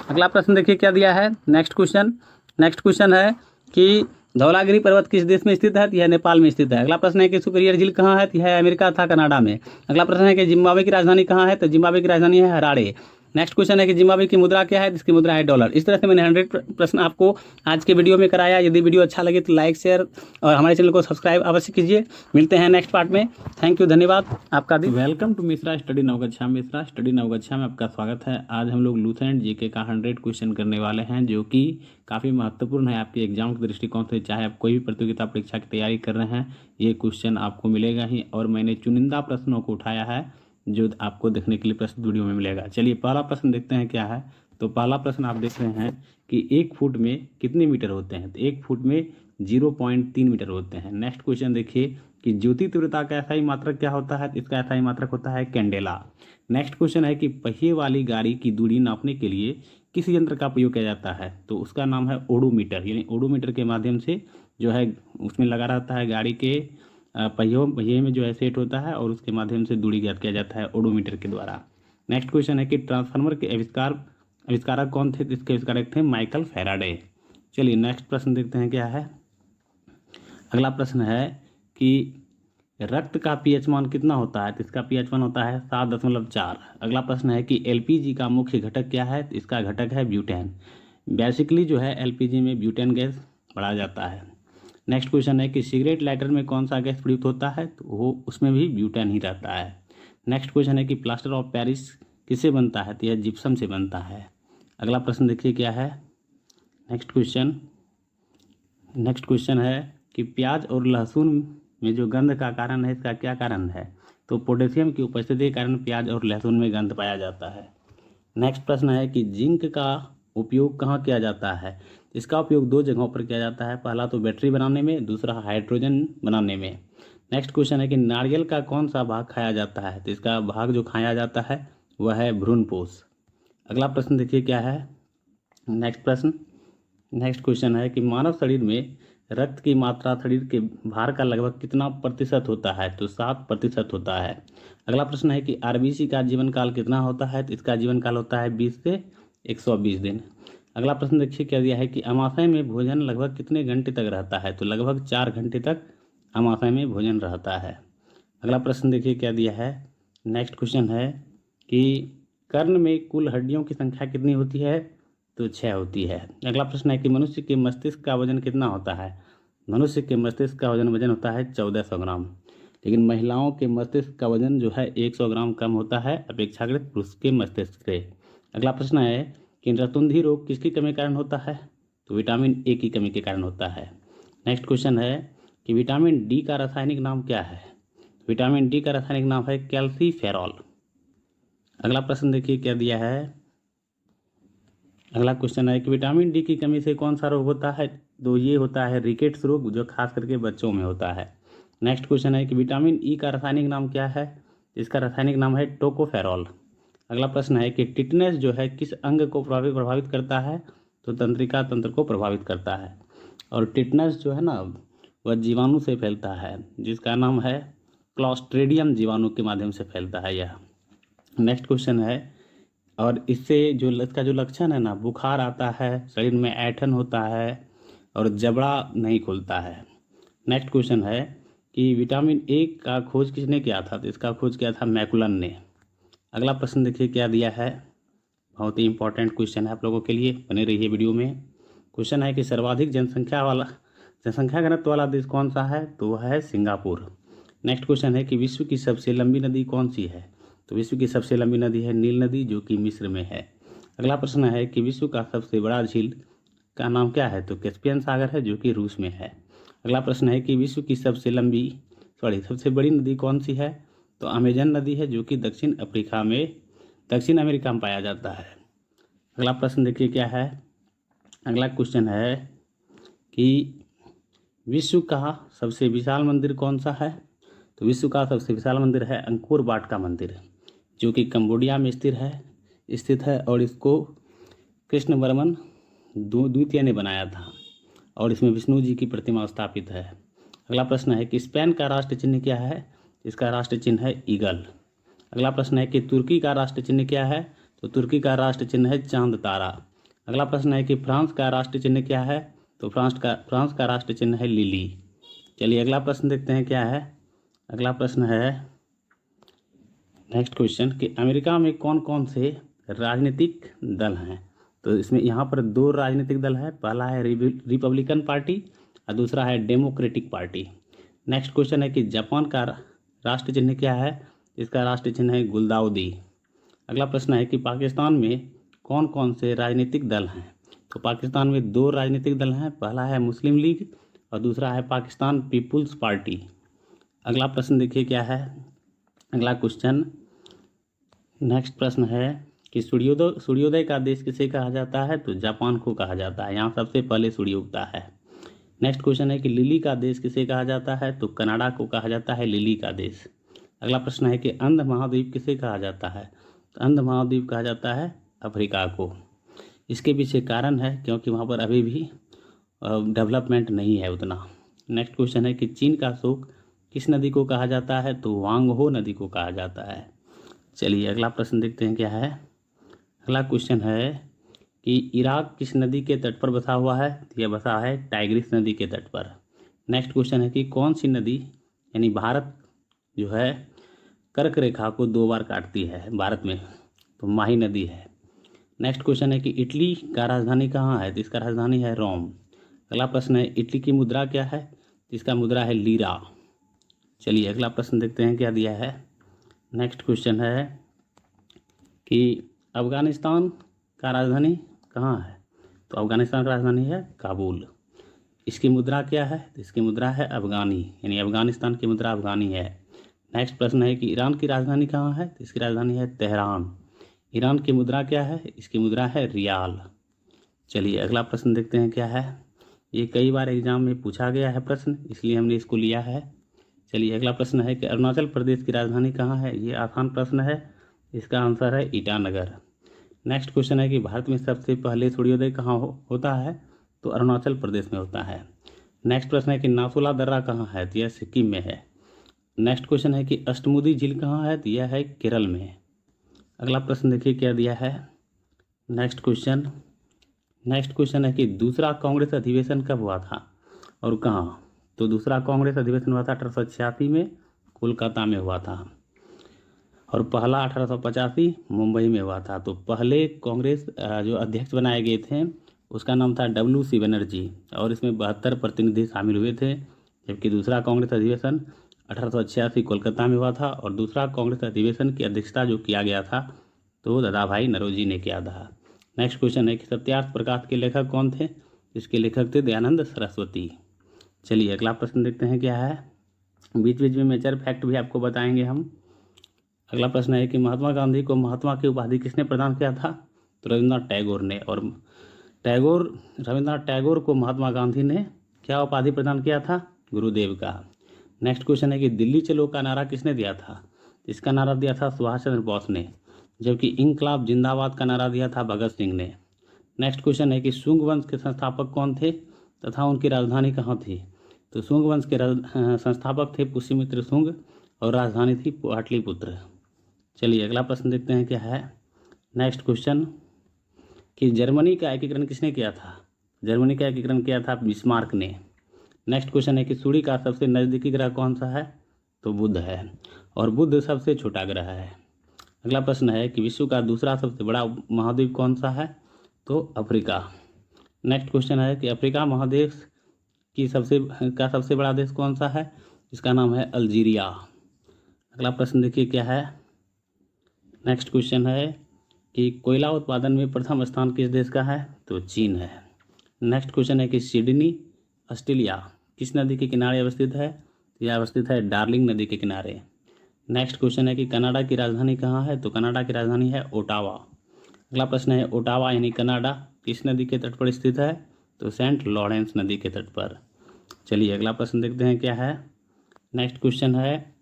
अगला प्रश्न देखिए क्या दिया है, नेक्स्ट क्वेश्चन है कि धौलागिरी पर्वत किस देश में स्थित है, तो यह नेपाल में स्थित है। अगला प्रश्न है कि सुपीरियर झील कहाँ है, तो यह अमेरिका तथा कनाडा में। अगला प्रश्न है कि जिम्बाब्वे की राजधानी कहाँ है, तो जिम्बाब्वे की राजधानी है हरारे। नेक्स्ट क्वेश्चन है कि जिम्बाब्वे की मुद्रा क्या है, इसकी मुद्रा है डॉलर। इस तरह से मैंने 100 प्रश्न आपको आज के वीडियो में कराया। यदि वीडियो अच्छा लगे तो लाइक, शेयर और हमारे चैनल को सब्सक्राइब अवश्य कीजिए। मिलते हैं नेक्स्ट पार्ट में। थैंक यू, धन्यवाद आपका दिन। Welcome to Mishra study Naugachhia. Mishra study Naugachhia में आपका स्वागत है। आज हम लोग लूसेंट जीके का 100 क्वेश्चन करने वाले हैं, जो कि काफ़ी महत्वपूर्ण है आपके एग्जाम के दृष्टिकोण से। चाहे आप कोई भी प्रतियोगिता परीक्षा की तैयारी कर रहे हैं, ये क्वेश्चन आपको मिलेगा ही। और मैंने चुनिंदा प्रश्नों को उठाया है जो आपको देखने के लिए प्रस्तुत वीडियो में मिलेगा। चलिए पहला प्रश्न देखते हैं क्या है। तो पहला प्रश्न आप देख रहे हैं कि 1 फुट में कितने मीटर होते हैं, तो 1 फुट में 0.3 मीटर होते हैं। नेक्स्ट क्वेश्चन देखिए कि ज्योति तीव्रता का एसआई मात्रक क्या होता है, तो इसका एसआई मात्रक होता है कैंडेला। नेक्स्ट क्वेश्चन है कि पहिए वाली गाड़ी की दूरी नापने के लिए किस यंत्र का प्रयोग किया जाता है, तो उसका नाम है ओडोमीटर। यानी ओडोमीटर के माध्यम से जो है उसमें लगा रहता है गाड़ी के पहिए में जो है सेट होता है, और उसके माध्यम से दूरी ज्ञात किया जाता है ओडोमीटर के द्वारा। नेक्स्ट क्वेश्चन है कि ट्रांसफार्मर के आविष्कारक कौन थे, तो इसके आविष्कारक थे माइकल फैराडे। चलिए नेक्स्ट प्रश्न देखते हैं क्या है। अगला प्रश्न है कि रक्त का पीएच मान कितना होता है, तो इसका पीएच मान होता है 7.4। अगला प्रश्न है कि एलपीजी का मुख्य घटक क्या है, तो इसका घटक है ब्यूटेन। बेसिकली जो है एलपीजी में ब्यूटेन गैस बढ़ाया जाता है। नेक्स्ट क्वेश्चन है कि सिगरेट लाइटर में कौन सा गैस प्रयुक्त होता है, तो वो उसमें भी ब्यूटेन ही रहता है। नेक्स्ट क्वेश्चन है कि प्लास्टर ऑफ पेरिस किससे बनता है, तो यह जिप्सम से बनता है। अगला प्रश्न देखिए क्या है। नेक्स्ट क्वेश्चन है कि प्याज और लहसुन में जो गंध का कारण है, इसका क्या कारण है, तो पोटेशियम की उपस्थिति के कारण प्याज और लहसुन में गंध पाया जाता है। नेक्स्ट प्रश्न है कि जिंक का उपयोग कहाँ किया जाता है, इसका उपयोग 2 जगहों पर किया जाता है। पहला तो बैटरी बनाने में, दूसरा हाइड्रोजन बनाने में। नेक्स्ट क्वेश्चन है कि नारियल का कौन सा भाग खाया जाता है, तो इसका भाग जो खाया जाता है वह है भ्रूणपोष। अगला प्रश्न देखिए क्या है। नेक्स्ट क्वेश्चन है कि मानव शरीर में रक्त की मात्रा शरीर के भार का लगभग कितना प्रतिशत होता है, तो 7% होता है। अगला प्रश्न है कि आरबीसी का जीवन काल कितना होता है, तो इसका जीवन काल होता है 20 से 120 दिन। अगला प्रश्न देखिए क्या दिया है कि अमाशय में भोजन लगभग कितने घंटे तक रहता है, तो लगभग 4 घंटे तक अमाशय में भोजन रहता है। अगला प्रश्न देखिए क्या दिया है। नेक्स्ट क्वेश्चन है कि कर्ण में कुल हड्डियों की संख्या कितनी होती है, तो 6 होती है। अगला प्रश्न है कि मनुष्य के मस्तिष्क का वजन कितना होता है, मनुष्य के मस्तिष्क का वजन होता है 1400 ग्राम। लेकिन महिलाओं के मस्तिष्क का वजन जो है 100 ग्राम कम होता है अपेक्षाकृत पुरुष के मस्तिष्क से। अगला प्रश्न है कि रतुंधी रोग किसकी कमी के कारण होता है, तो विटामिन ए की कमी के कारण होता है। नेक्स्ट क्वेश्चन है कि विटामिन डी का रासायनिक नाम क्या है, विटामिन डी का रासायनिक नाम है कैल्सीफेरॉल। अगला प्रश्न देखिए क्या दिया है। अगला क्वेश्चन है कि विटामिन डी की कमी से कौन सा रोग होता है, तो ये होता है रिकेट्स रोग, जो खास करके बच्चों में होता है। नेक्स्ट क्वेश्चन है कि विटामिन ई का रासायनिक नाम क्या है, इसका रासायनिक नाम है टोकोफेरॉल। अगला प्रश्न है कि टिटनेस जो है किस अंग को प्रभावित करता है, तो तंत्रिका तंत्र को प्रभावित करता है। और टिटनेस जो है ना वह जीवाणु से फैलता है, जिसका नाम है क्लॉस्ट्रीडियम जीवाणु के माध्यम से फैलता है यह। नेक्स्ट क्वेश्चन है और इससे जो इसका जो लक्षण है ना, बुखार आता है, शरीर में ऐंठन होता है और जबड़ा नहीं खुलता है। नेक्स्ट क्वेश्चन है कि विटामिन ए का खोज किसने किया था, तो इसका खोज किया था मैकुलन ने। अगला प्रश्न देखिए क्या दिया है, बहुत ही इंपॉर्टेंट क्वेश्चन है आप लोगों के लिए, बने रहिए वीडियो में। क्वेश्चन है कि सर्वाधिक जनसंख्या घनत्व वाला देश कौन सा है, तो वह है सिंगापुर। नेक्स्ट क्वेश्चन है कि विश्व की सबसे लंबी नदी कौन सी है, तो विश्व की सबसे लंबी नदी है नील नदी, जो कि मिस्र में है। अगला प्रश्न है कि विश्व का सबसे बड़ा झील का नाम क्या है, तो कैस्पियन सागर है, जो कि रूस में है। अगला प्रश्न है कि विश्व की सबसे बड़ी नदी कौन सी है, तो अमेजन नदी है, जो कि दक्षिण अमेरिका में पाया जाता है। अगला प्रश्न देखिए क्या है। अगला क्वेश्चन है कि विश्व का सबसे विशाल मंदिर कौन सा है, तो विश्व का सबसे विशाल मंदिर है अंकोर वाट का मंदिर, जो कि कंबोडिया में स्थित है और इसको कृष्ण वर्मन द्वितीय ने बनाया था और इसमें विष्णु जी की प्रतिमा स्थापित है। अगला प्रश्न है कि स्पेन का राष्ट्र चिन्ह क्या है? इसका राष्ट्र चिन्ह है ईगल। अगला प्रश्न है कि तुर्की का राष्ट्र चिन्ह क्या है? तो तुर्की का राष्ट्र चिन्ह है चांद तारा। अगला प्रश्न है कि फ्रांस का राष्ट्र चिन्ह क्या है? तो फ्रांस का राष्ट्र चिन्ह है लिली। चलिए अगला प्रश्न देखते हैं क्या है। अगला प्रश्न है नेक्स्ट क्वेश्चन कि अमेरिका में कौन कौन से राजनीतिक दल हैं? तो इसमें यहाँ पर 2 राजनीतिक दल है। पहला है रिपब्लिकन पार्टी और दूसरा है डेमोक्रेटिक पार्टी। नेक्स्ट क्वेश्चन है कि जापान का राष्ट्र चिन्ह क्या है? इसका राष्ट्र चिन्ह है गुलदाउदी। अगला प्रश्न है कि पाकिस्तान में कौन कौन से राजनीतिक दल हैं? तो पाकिस्तान में 2 राजनीतिक दल हैं। पहला है मुस्लिम लीग और दूसरा है पाकिस्तान पीपुल्स पार्टी। अगला प्रश्न देखिए क्या है। अगला क्वेश्चन नेक्स्ट प्रश्न है कि सूर्योदय का देश किसे कहा जाता है? तो जापान को कहा जाता है। यहाँ सबसे पहले सूर्य उगता है। नेक्स्ट क्वेश्चन है कि लिली का देश किसे कहा जाता है? तो कनाडा को कहा जाता है लिली का देश। अगला प्रश्न है कि अंध महाद्वीप किसे कहा जाता है? तो अंध महाद्वीप कहा जाता है अफ्रीका को। इसके पीछे कारण है क्योंकि वहाँ पर अभी भी डेवलपमेंट नहीं है उतना। नेक्स्ट क्वेश्चन है कि चीन का अशोक किस नदी को कहा जाता है? तो वांगहो नदी को कहा जाता है। चलिए अगला प्रश्न देखते हैं क्या है। अगला क्वेश्चन है कि इराक किस नदी के तट पर बसा हुआ है? तो यह बसा है टाइग्रिस नदी के तट पर। नेक्स्ट क्वेश्चन है कि कौन सी नदी यानी भारत जो है कर्क रेखा को 2 बार काटती है भारत में? तो माही नदी है। नेक्स्ट क्वेश्चन है कि इटली का राजधानी कहाँ है? तो इसका राजधानी है रोम। अगला प्रश्न है इटली की मुद्रा क्या है? तो इसका मुद्रा है लीरा। चलिए अगला प्रश्न देखते हैं क्या दिया है। नेक्स्ट क्वेश्चन है कि अफगानिस्तान का राजधानी कहाँ है? तो अफगानिस्तान का राजधानी है काबुल। इसकी मुद्रा क्या है? तो इसकी मुद्रा है अफगानी, यानी अफगानिस्तान की मुद्रा अफगानी है। नेक्स्ट प्रश्न है कि ईरान की राजधानी कहाँ है? तो इसकी राजधानी है तेहरान। ईरान की मुद्रा क्या है? इसकी मुद्रा है रियाल। चलिए अगला प्रश्न देखते हैं क्या है। ये कई बार एग्जाम में पूछा गया है प्रश्न, इसलिए हमने इसको लिया है। चलिए अगला प्रश्न है कि अरुणाचल प्रदेश की राजधानी कहाँ है? ये आसान प्रश्न है, इसका आंसर है ईटानगर। नेक्स्ट क्वेश्चन है कि भारत में सबसे पहले सूर्योदय कहाँ होता है? तो अरुणाचल प्रदेश में होता है। नेक्स्ट प्रश्न है कि नाथुला दर्रा कहाँ है? तो यह सिक्किम में है। नेक्स्ट क्वेश्चन है कि अष्टमुदी झील कहाँ है? तो यह है केरल में। अगला प्रश्न देखिए क्या दिया है। नेक्स्ट क्वेश्चन है कि दूसरा कांग्रेस अधिवेशन कब हुआ था और कहाँ? तो दूसरा कांग्रेस अधिवेशन हुआ था 1886 में, कोलकाता में हुआ था। और पहला 1885 मुंबई में हुआ था। तो पहले कांग्रेस जो अध्यक्ष बनाए गए थे उसका नाम था WC बनर्जी और इसमें 72 प्रतिनिधि शामिल हुए थे। जबकि दूसरा कांग्रेस अधिवेशन 1886 कोलकाता में हुआ था और दूसरा कांग्रेस अधिवेशन की अध्यक्षता जो किया गया था तो दादाभाई नौरोजी ने किया था। नेक्स्ट क्वेश्चन है कि सत्यार्थ प्रकाश के लेखक कौन थे? इसके लेखक थे दयानंद सरस्वती। चलिए अगला प्रश्न देखते हैं क्या है। बीच बीच में मेजर फैक्ट भी आपको बताएंगे हम। अगला प्रश्न है कि महात्मा गांधी को महात्मा की उपाधि किसने प्रदान किया था? तो रविंद्रनाथ टैगोर ने। और रविंद्रनाथ टैगोर को महात्मा गांधी ने क्या उपाधि प्रदान किया था? गुरुदेव का। नेक्स्ट क्वेश्चन है कि दिल्ली चलो का नारा किसने दिया था? इसका नारा दिया था सुभाष चंद्र बोस ने। जबकि इंकलाब जिंदाबाद का नारा दिया था भगत सिंह ने। नेक्स्ट क्वेश्चन है कि शुंग वंश के संस्थापक कौन थे तथा उनकी राजधानी कहाँ थी? तो शुंग वंश के संस्थापक थे पुष्यमित्र शुंग और राजधानी थी पाटलिपुत्र। चलिए अगला प्रश्न देखते हैं क्या है। नेक्स्ट क्वेश्चन कि जर्मनी का एकीकरण किसने किया था? जर्मनी का एकीकरण किया था बिस्मार्क ने। नेक्स्ट क्वेश्चन है कि सूर्य का सबसे नज़दीकी ग्रह कौन सा है? तो बुध है और बुध सबसे छोटा ग्रह है। अगला प्रश्न है कि विश्व का दूसरा सबसे बड़ा महाद्वीप कौन सा है? तो अफ्रीका। नेक्स्ट क्वेश्चन है कि अफ्रीका महादेश की सबसे बड़ा देश कौन सा है? इसका नाम है अल्जीरिया। अगला प्रश्न देखिए क्या है। नेक्स्ट क्वेश्चन है कि कोयला उत्पादन में प्रथम स्थान किस देश का है? तो चीन है। नेक्स्ट क्वेश्चन है कि सिडनी ऑस्ट्रेलिया किस नदी के किनारे अवस्थित है? तो यह अवस्थित है डार्लिंग नदी के किनारे। नेक्स्ट क्वेश्चन है कि कनाडा की राजधानी कहाँ है? तो कनाडा की राजधानी है ओटावा। अगला प्रश्न है ओटावा यानी कनाडा किस नदी के तट पर स्थित है? तो सेंट लॉरेंस नदी के तट पर। चलिए अगला प्रश्न देखते हैं क्या है। नेक्स्ट क्वेश्चन है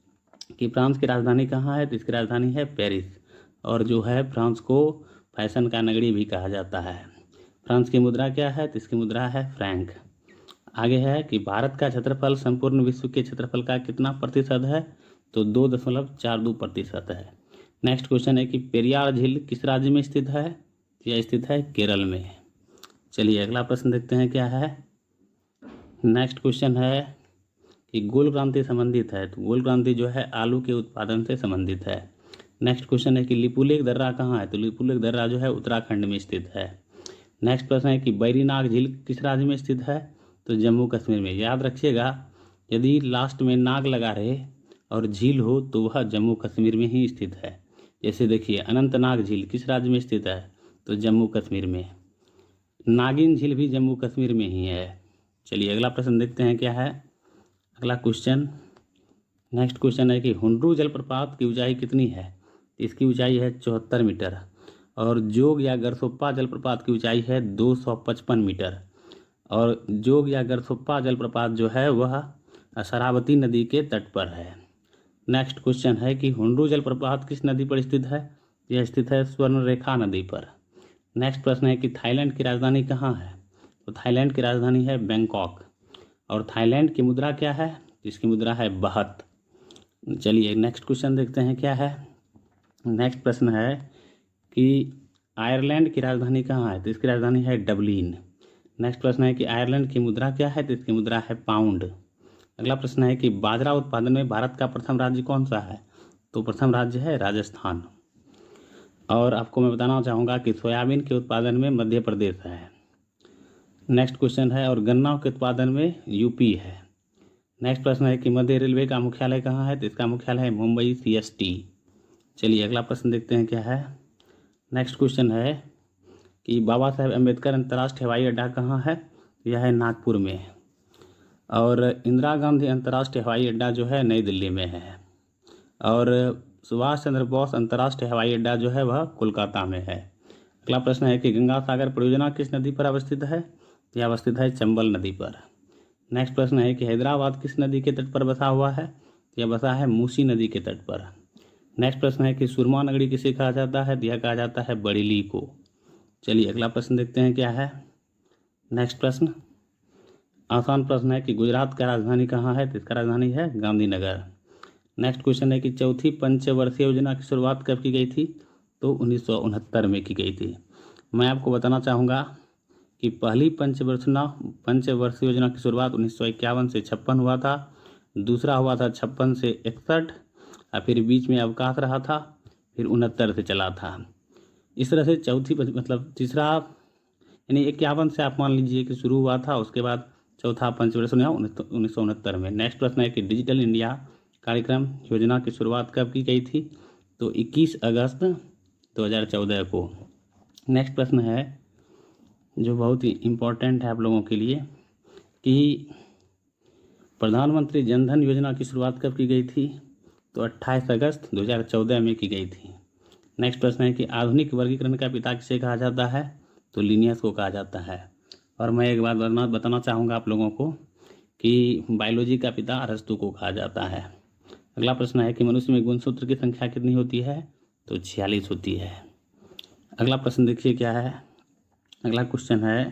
कि फ्रांस की राजधानी कहाँ है? तो इसकी राजधानी है पेरिस और जो है फ्रांस को फैशन का नगरी भी कहा जाता है। फ्रांस की मुद्रा क्या है? तो इसकी मुद्रा है फ्रैंक। आगे है कि भारत का क्षेत्रफल संपूर्ण विश्व के क्षेत्रफल का कितना प्रतिशत है, तो 2.42% है। नेक्स्ट क्वेश्चन है कि पेरियार झील किस राज्य में स्थित है, यह स्थित है केरल में। चलिए अगला प्रश्न देखते हैं क्या है। नेक्स्ट क्वेश्चन है कि गोल क्रांति संबंधित है, तो गोल क्रांति जो है आलू के उत्पादन से संबंधित है। नेक्स्ट क्वेश्चन है कि लिपुलेख दर्रा कहाँ है, तो लिपुलेख दर्रा जो है उत्तराखंड में स्थित है। नेक्स्ट प्रश्न है कि बैरीनाग झील किस राज्य में स्थित है, तो जम्मू कश्मीर में। याद रखिएगा, यदि लास्ट में नाग लगा रहे और झील हो तो वह जम्मू कश्मीर में ही स्थित है। जैसे देखिए अनंतनाग झील किस राज्य में स्थित है, तो जम्मू कश्मीर में। नागिन झील भी जम्मू कश्मीर में ही है। चलिए अगला प्रश्न देखते हैं क्या है। अगला क्वेश्चन, नेक्स्ट क्वेश्चन है कि हुंड्रू जलप्रपात की ऊंचाई कितनी है, इसकी ऊंचाई है 74 मीटर। और जोग या गरसोप्पा जलप्रपात की ऊंचाई है 255 मीटर। और जोग या गरसोप्पा जलप्रपात जो है वह शरावती नदी के तट पर है। नेक्स्ट क्वेश्चन है कि हुंड्रू जलप्रपात किस नदी पर स्थित है, यह स्थित है स्वर्णरेखा नदी पर। नेक्स्ट प्रश्न है कि थाईलैंड की राजधानी कहाँ है, तो थाईलैंड की राजधानी है बैंकॉक। और थाईलैंड की मुद्रा क्या है, जिसकी मुद्रा है बाहत। चलिए नेक्स्ट क्वेश्चन देखते हैं क्या है। नेक्स्ट प्रश्न है कि आयरलैंड की राजधानी कहाँ है, तो इसकी राजधानी है डबलिन। नेक्स्ट प्रश्न है कि आयरलैंड की मुद्रा क्या है, तो इसकी मुद्रा है पाउंड। अगला प्रश्न है कि बाजरा उत्पादन में भारत का प्रथम राज्य कौन सा है, तो प्रथम राज्य है राजस्थान। और आपको मैं बताना चाहूँगा कि सोयाबीन के उत्पादन में मध्य प्रदेश है। नेक्स्ट क्वेश्चन है और गन्ना के उत्पादन में यूपी है। नेक्स्ट प्रश्न है कि मध्य रेलवे का मुख्यालय कहाँ है, तो इसका मुख्यालय है मुंबई CST। चलिए अगला प्रश्न देखते हैं क्या है। नेक्स्ट क्वेश्चन है कि बाबा साहेब अम्बेडकर अंतर्राष्ट्रीय हवाई अड्डा कहाँ है, यह है नागपुर में। और इंदिरा गांधी अंतर्राष्ट्रीय हवाई अड्डा जो है नई दिल्ली में है। और सुभाष चंद्र बोस अंतर्राष्ट्रीय हवाई अड्डा जो है वह कोलकाता में है। अगला प्रश्न है कि गंगा सागर परियोजना किस नदी पर अवस्थित है, यह अवस्थित है चंबल नदी पर। नेक्स्ट प्रश्न है कि हैदराबाद किस नदी के तट पर बसा हुआ है, यह बसा है मूसी नदी के तट पर। नेक्स्ट प्रश्न है कि सुरमा नगरी किसे कहा जाता है, यह कहा जाता है बरेली को। चलिए अगला प्रश्न देखते हैं क्या है। नेक्स्ट प्रश्न आसान प्रश्न है कि गुजरात का राजधानी कहाँ है, तो इसका राजधानी है गांधीनगर। नेक्स्ट क्वेश्चन है कि चौथी पंचवर्षीय योजना की शुरुआत कब की गई थी, तो 1969 में की गई थी। मैं आपको बताना चाहूँगा कि पहली पंचवर्षीय योजना की शुरुआत 1951 से 56 हुआ था। दूसरा हुआ था 56 से 61, और फिर बीच में अवकाश रहा था, फिर 69 से चला था। इस तरह से चौथी मतलब तीसरा यानी 51 से आप मान लीजिए कि शुरू हुआ था, उसके बाद चौथा पंचवर्षीय योजना 1969 में। नेक्स्ट प्रश्न है कि डिजिटल इंडिया कार्यक्रम योजना की शुरुआत कब की गई थी, तो 21 अगस्त 2014 को। नेक्स्ट प्रश्न है जो बहुत ही इम्पोर्टेंट है आप लोगों के लिए कि प्रधानमंत्री जनधन योजना की शुरुआत कब की गई थी, तो 28 अगस्त 2014 में की गई थी। नेक्स्ट प्रश्न है कि आधुनिक वर्गीकरण का पिता किसे कहा जाता है, तो लिनियस को कहा जाता है। और मैं एक बात बताना चाहूँगा आप लोगों को कि बायोलॉजी का पिता अरस्तु को कहा जाता है। अगला प्रश्न है कि मनुष्य में गुणसूत्र की संख्या कितनी होती है, तो 46 होती है। अगला प्रश्न देखिए क्या है। अगला क्वेश्चन है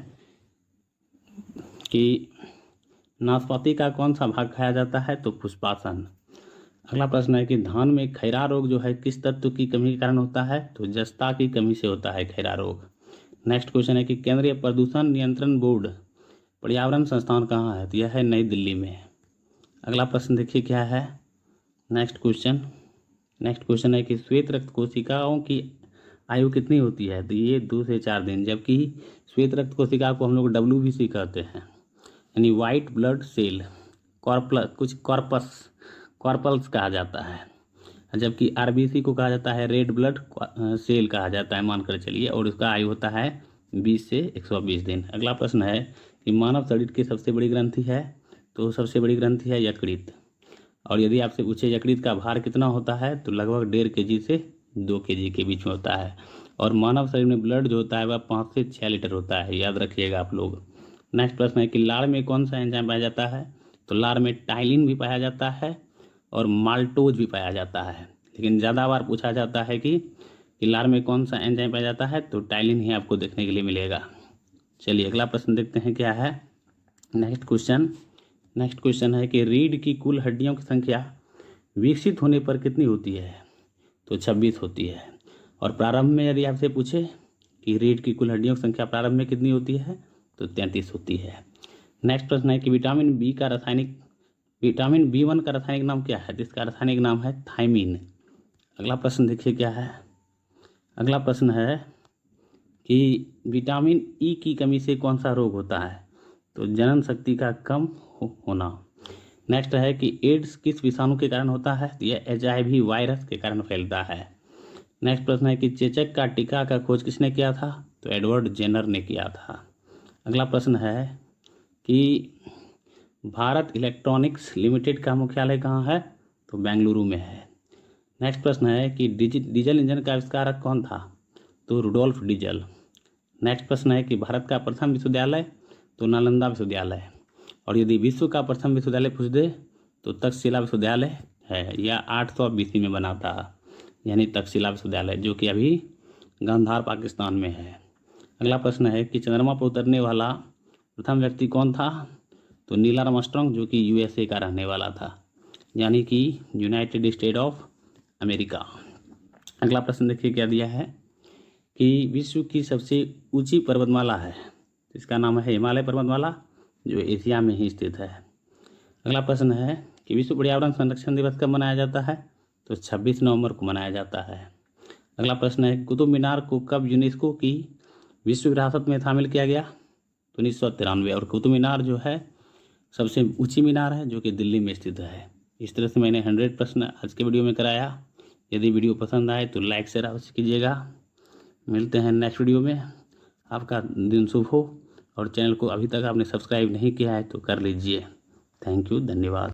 कि नाशपाती का कौन सा भाग खाया जाता है, तो पुष्पासन। अगला प्रश्न है कि धान में खैरा रोग जो है किस तत्व की कमी के कारण होता है, तो जस्ता की कमी से होता है खैरा रोग। नेक्स्ट क्वेश्चन है कि केंद्रीय प्रदूषण नियंत्रण बोर्ड पर्यावरण संस्थान कहाँ है, तो यह है नई दिल्ली में। अगला प्रश्न देखिए क्या है। नेक्स्ट क्वेश्चन है कि श्वेत रक्त कोशिकाओं की आयु कितनी होती है, तो ये 2 से 4 दिन। जबकि श्वेत रक्त कोशिका को हम लोग WBC कहते हैं, यानी वाइट ब्लड सेल कॉर्पल्स कहा जाता है। जबकि RBC को कहा जाता है रेड ब्लड सेल कहा जाता है, मानकर चलिए। और उसका आयु होता है 20 से 120 दिन। अगला प्रश्न है कि मानव शरीर की सबसे बड़ी ग्रंथि है, तो सबसे बड़ी ग्रंथि है यकृत। और यदि आपसे पूछे यकृत का भार कितना होता है, तो लगभग 1.5 kg से 2 kg के बीच में होता है। और मानव शरीर में ब्लड जो होता है वह 5 से 6 लीटर होता है, याद रखिएगा आप लोग। नेक्स्ट प्रश्न है कि लार में कौन सा एंजाइम पाया जाता है, तो लार में टाइलिन भी पाया जाता है और माल्टोज भी पाया जाता है। लेकिन ज़्यादा बार पूछा जाता है कि लार में कौन सा एंजाइम पाया जाता है, तो टाइलिन ही आपको देखने के लिए मिलेगा। चलिए अगला प्रश्न देखते हैं क्या है। नेक्स्ट क्वेश्चन है कि रीढ़ की कुल हड्डियों की संख्या विकसित होने पर कितनी होती है? तो 26 होती है। और प्रारंभ में यदि आपसे पूछे कि रीढ़ की कुल हड्डियों की संख्या प्रारंभ में कितनी होती है, तो 33 होती है। नेक्स्ट प्रश्न है कि विटामिन बी1 का रासायनिक नाम क्या है? जिसका रासायनिक नाम है थायमीन। अगला प्रश्न देखिए क्या है। अगला प्रश्न है कि विटामिन ई की कमी से कौन सा रोग होता है? तो जनन शक्ति का कम होना। नेक्स्ट है कि एड्स किस विषाणु के कारण होता है? तो यह HIV वायरस के कारण फैलता है। नेक्स्ट प्रश्न है कि चेचक का टीका का खोज किसने किया था? तो एडवर्ड जेनर ने किया था। अगला प्रश्न है कि भारत इलेक्ट्रॉनिक्स लिमिटेड का मुख्यालय कहाँ है? तो बेंगलुरु में है। नेक्स्ट प्रश्न है कि डीजल इंजन का आविष्कारक कौन था? तो रुडोल्फ डीजल। नेक्स्ट प्रश्न है कि भारत का प्रथम विश्वविद्यालय? तो नालंदा विश्वविद्यालय। और यदि विश्व का प्रथम विश्वविद्यालय पूछ दे तो तक्षशिला विश्वविद्यालय है। यह 800 BC में बना था, यानी तक्षशिला विश्वविद्यालय, जो कि अभी गांधार पाकिस्तान में है। अगला प्रश्न है कि चंद्रमा पर उतरने वाला प्रथम व्यक्ति कौन था? तो नील आर्मस्ट्रांग, जो कि USA का रहने वाला था, यानी कि यूनाइटेड स्टेट ऑफ अमेरिका। अगला प्रश्न देखिए क्या दिया है कि विश्व की सबसे ऊंची पर्वतमाला है, इसका नाम है हिमालय पर्वतमाला, जो एशिया में ही स्थित है। अगला प्रश्न है कि विश्व पर्यावरण संरक्षण दिवस कब मनाया जाता है? तो 26 नवंबर को मनाया जाता है। अगला प्रश्न है कुतुब मीनार को कब यूनेस्को की विश्व विरासत में शामिल किया गया? तो 1993। और कुतुब मीनार जो है सबसे ऊंची मीनार है, जो कि दिल्ली में स्थित है। इस तरह से मैंने 100 प्रश्न आज के वीडियो में कराया। यदि वीडियो पसंद आए तो लाइक शेयर अवश्य कीजिएगा। मिलते हैं नेक्स्ट वीडियो में। आपका दिन शुभ हो। और चैनल को अभी तक आपने सब्सक्राइब नहीं किया है तो कर लीजिए। थैंक यू, धन्यवाद।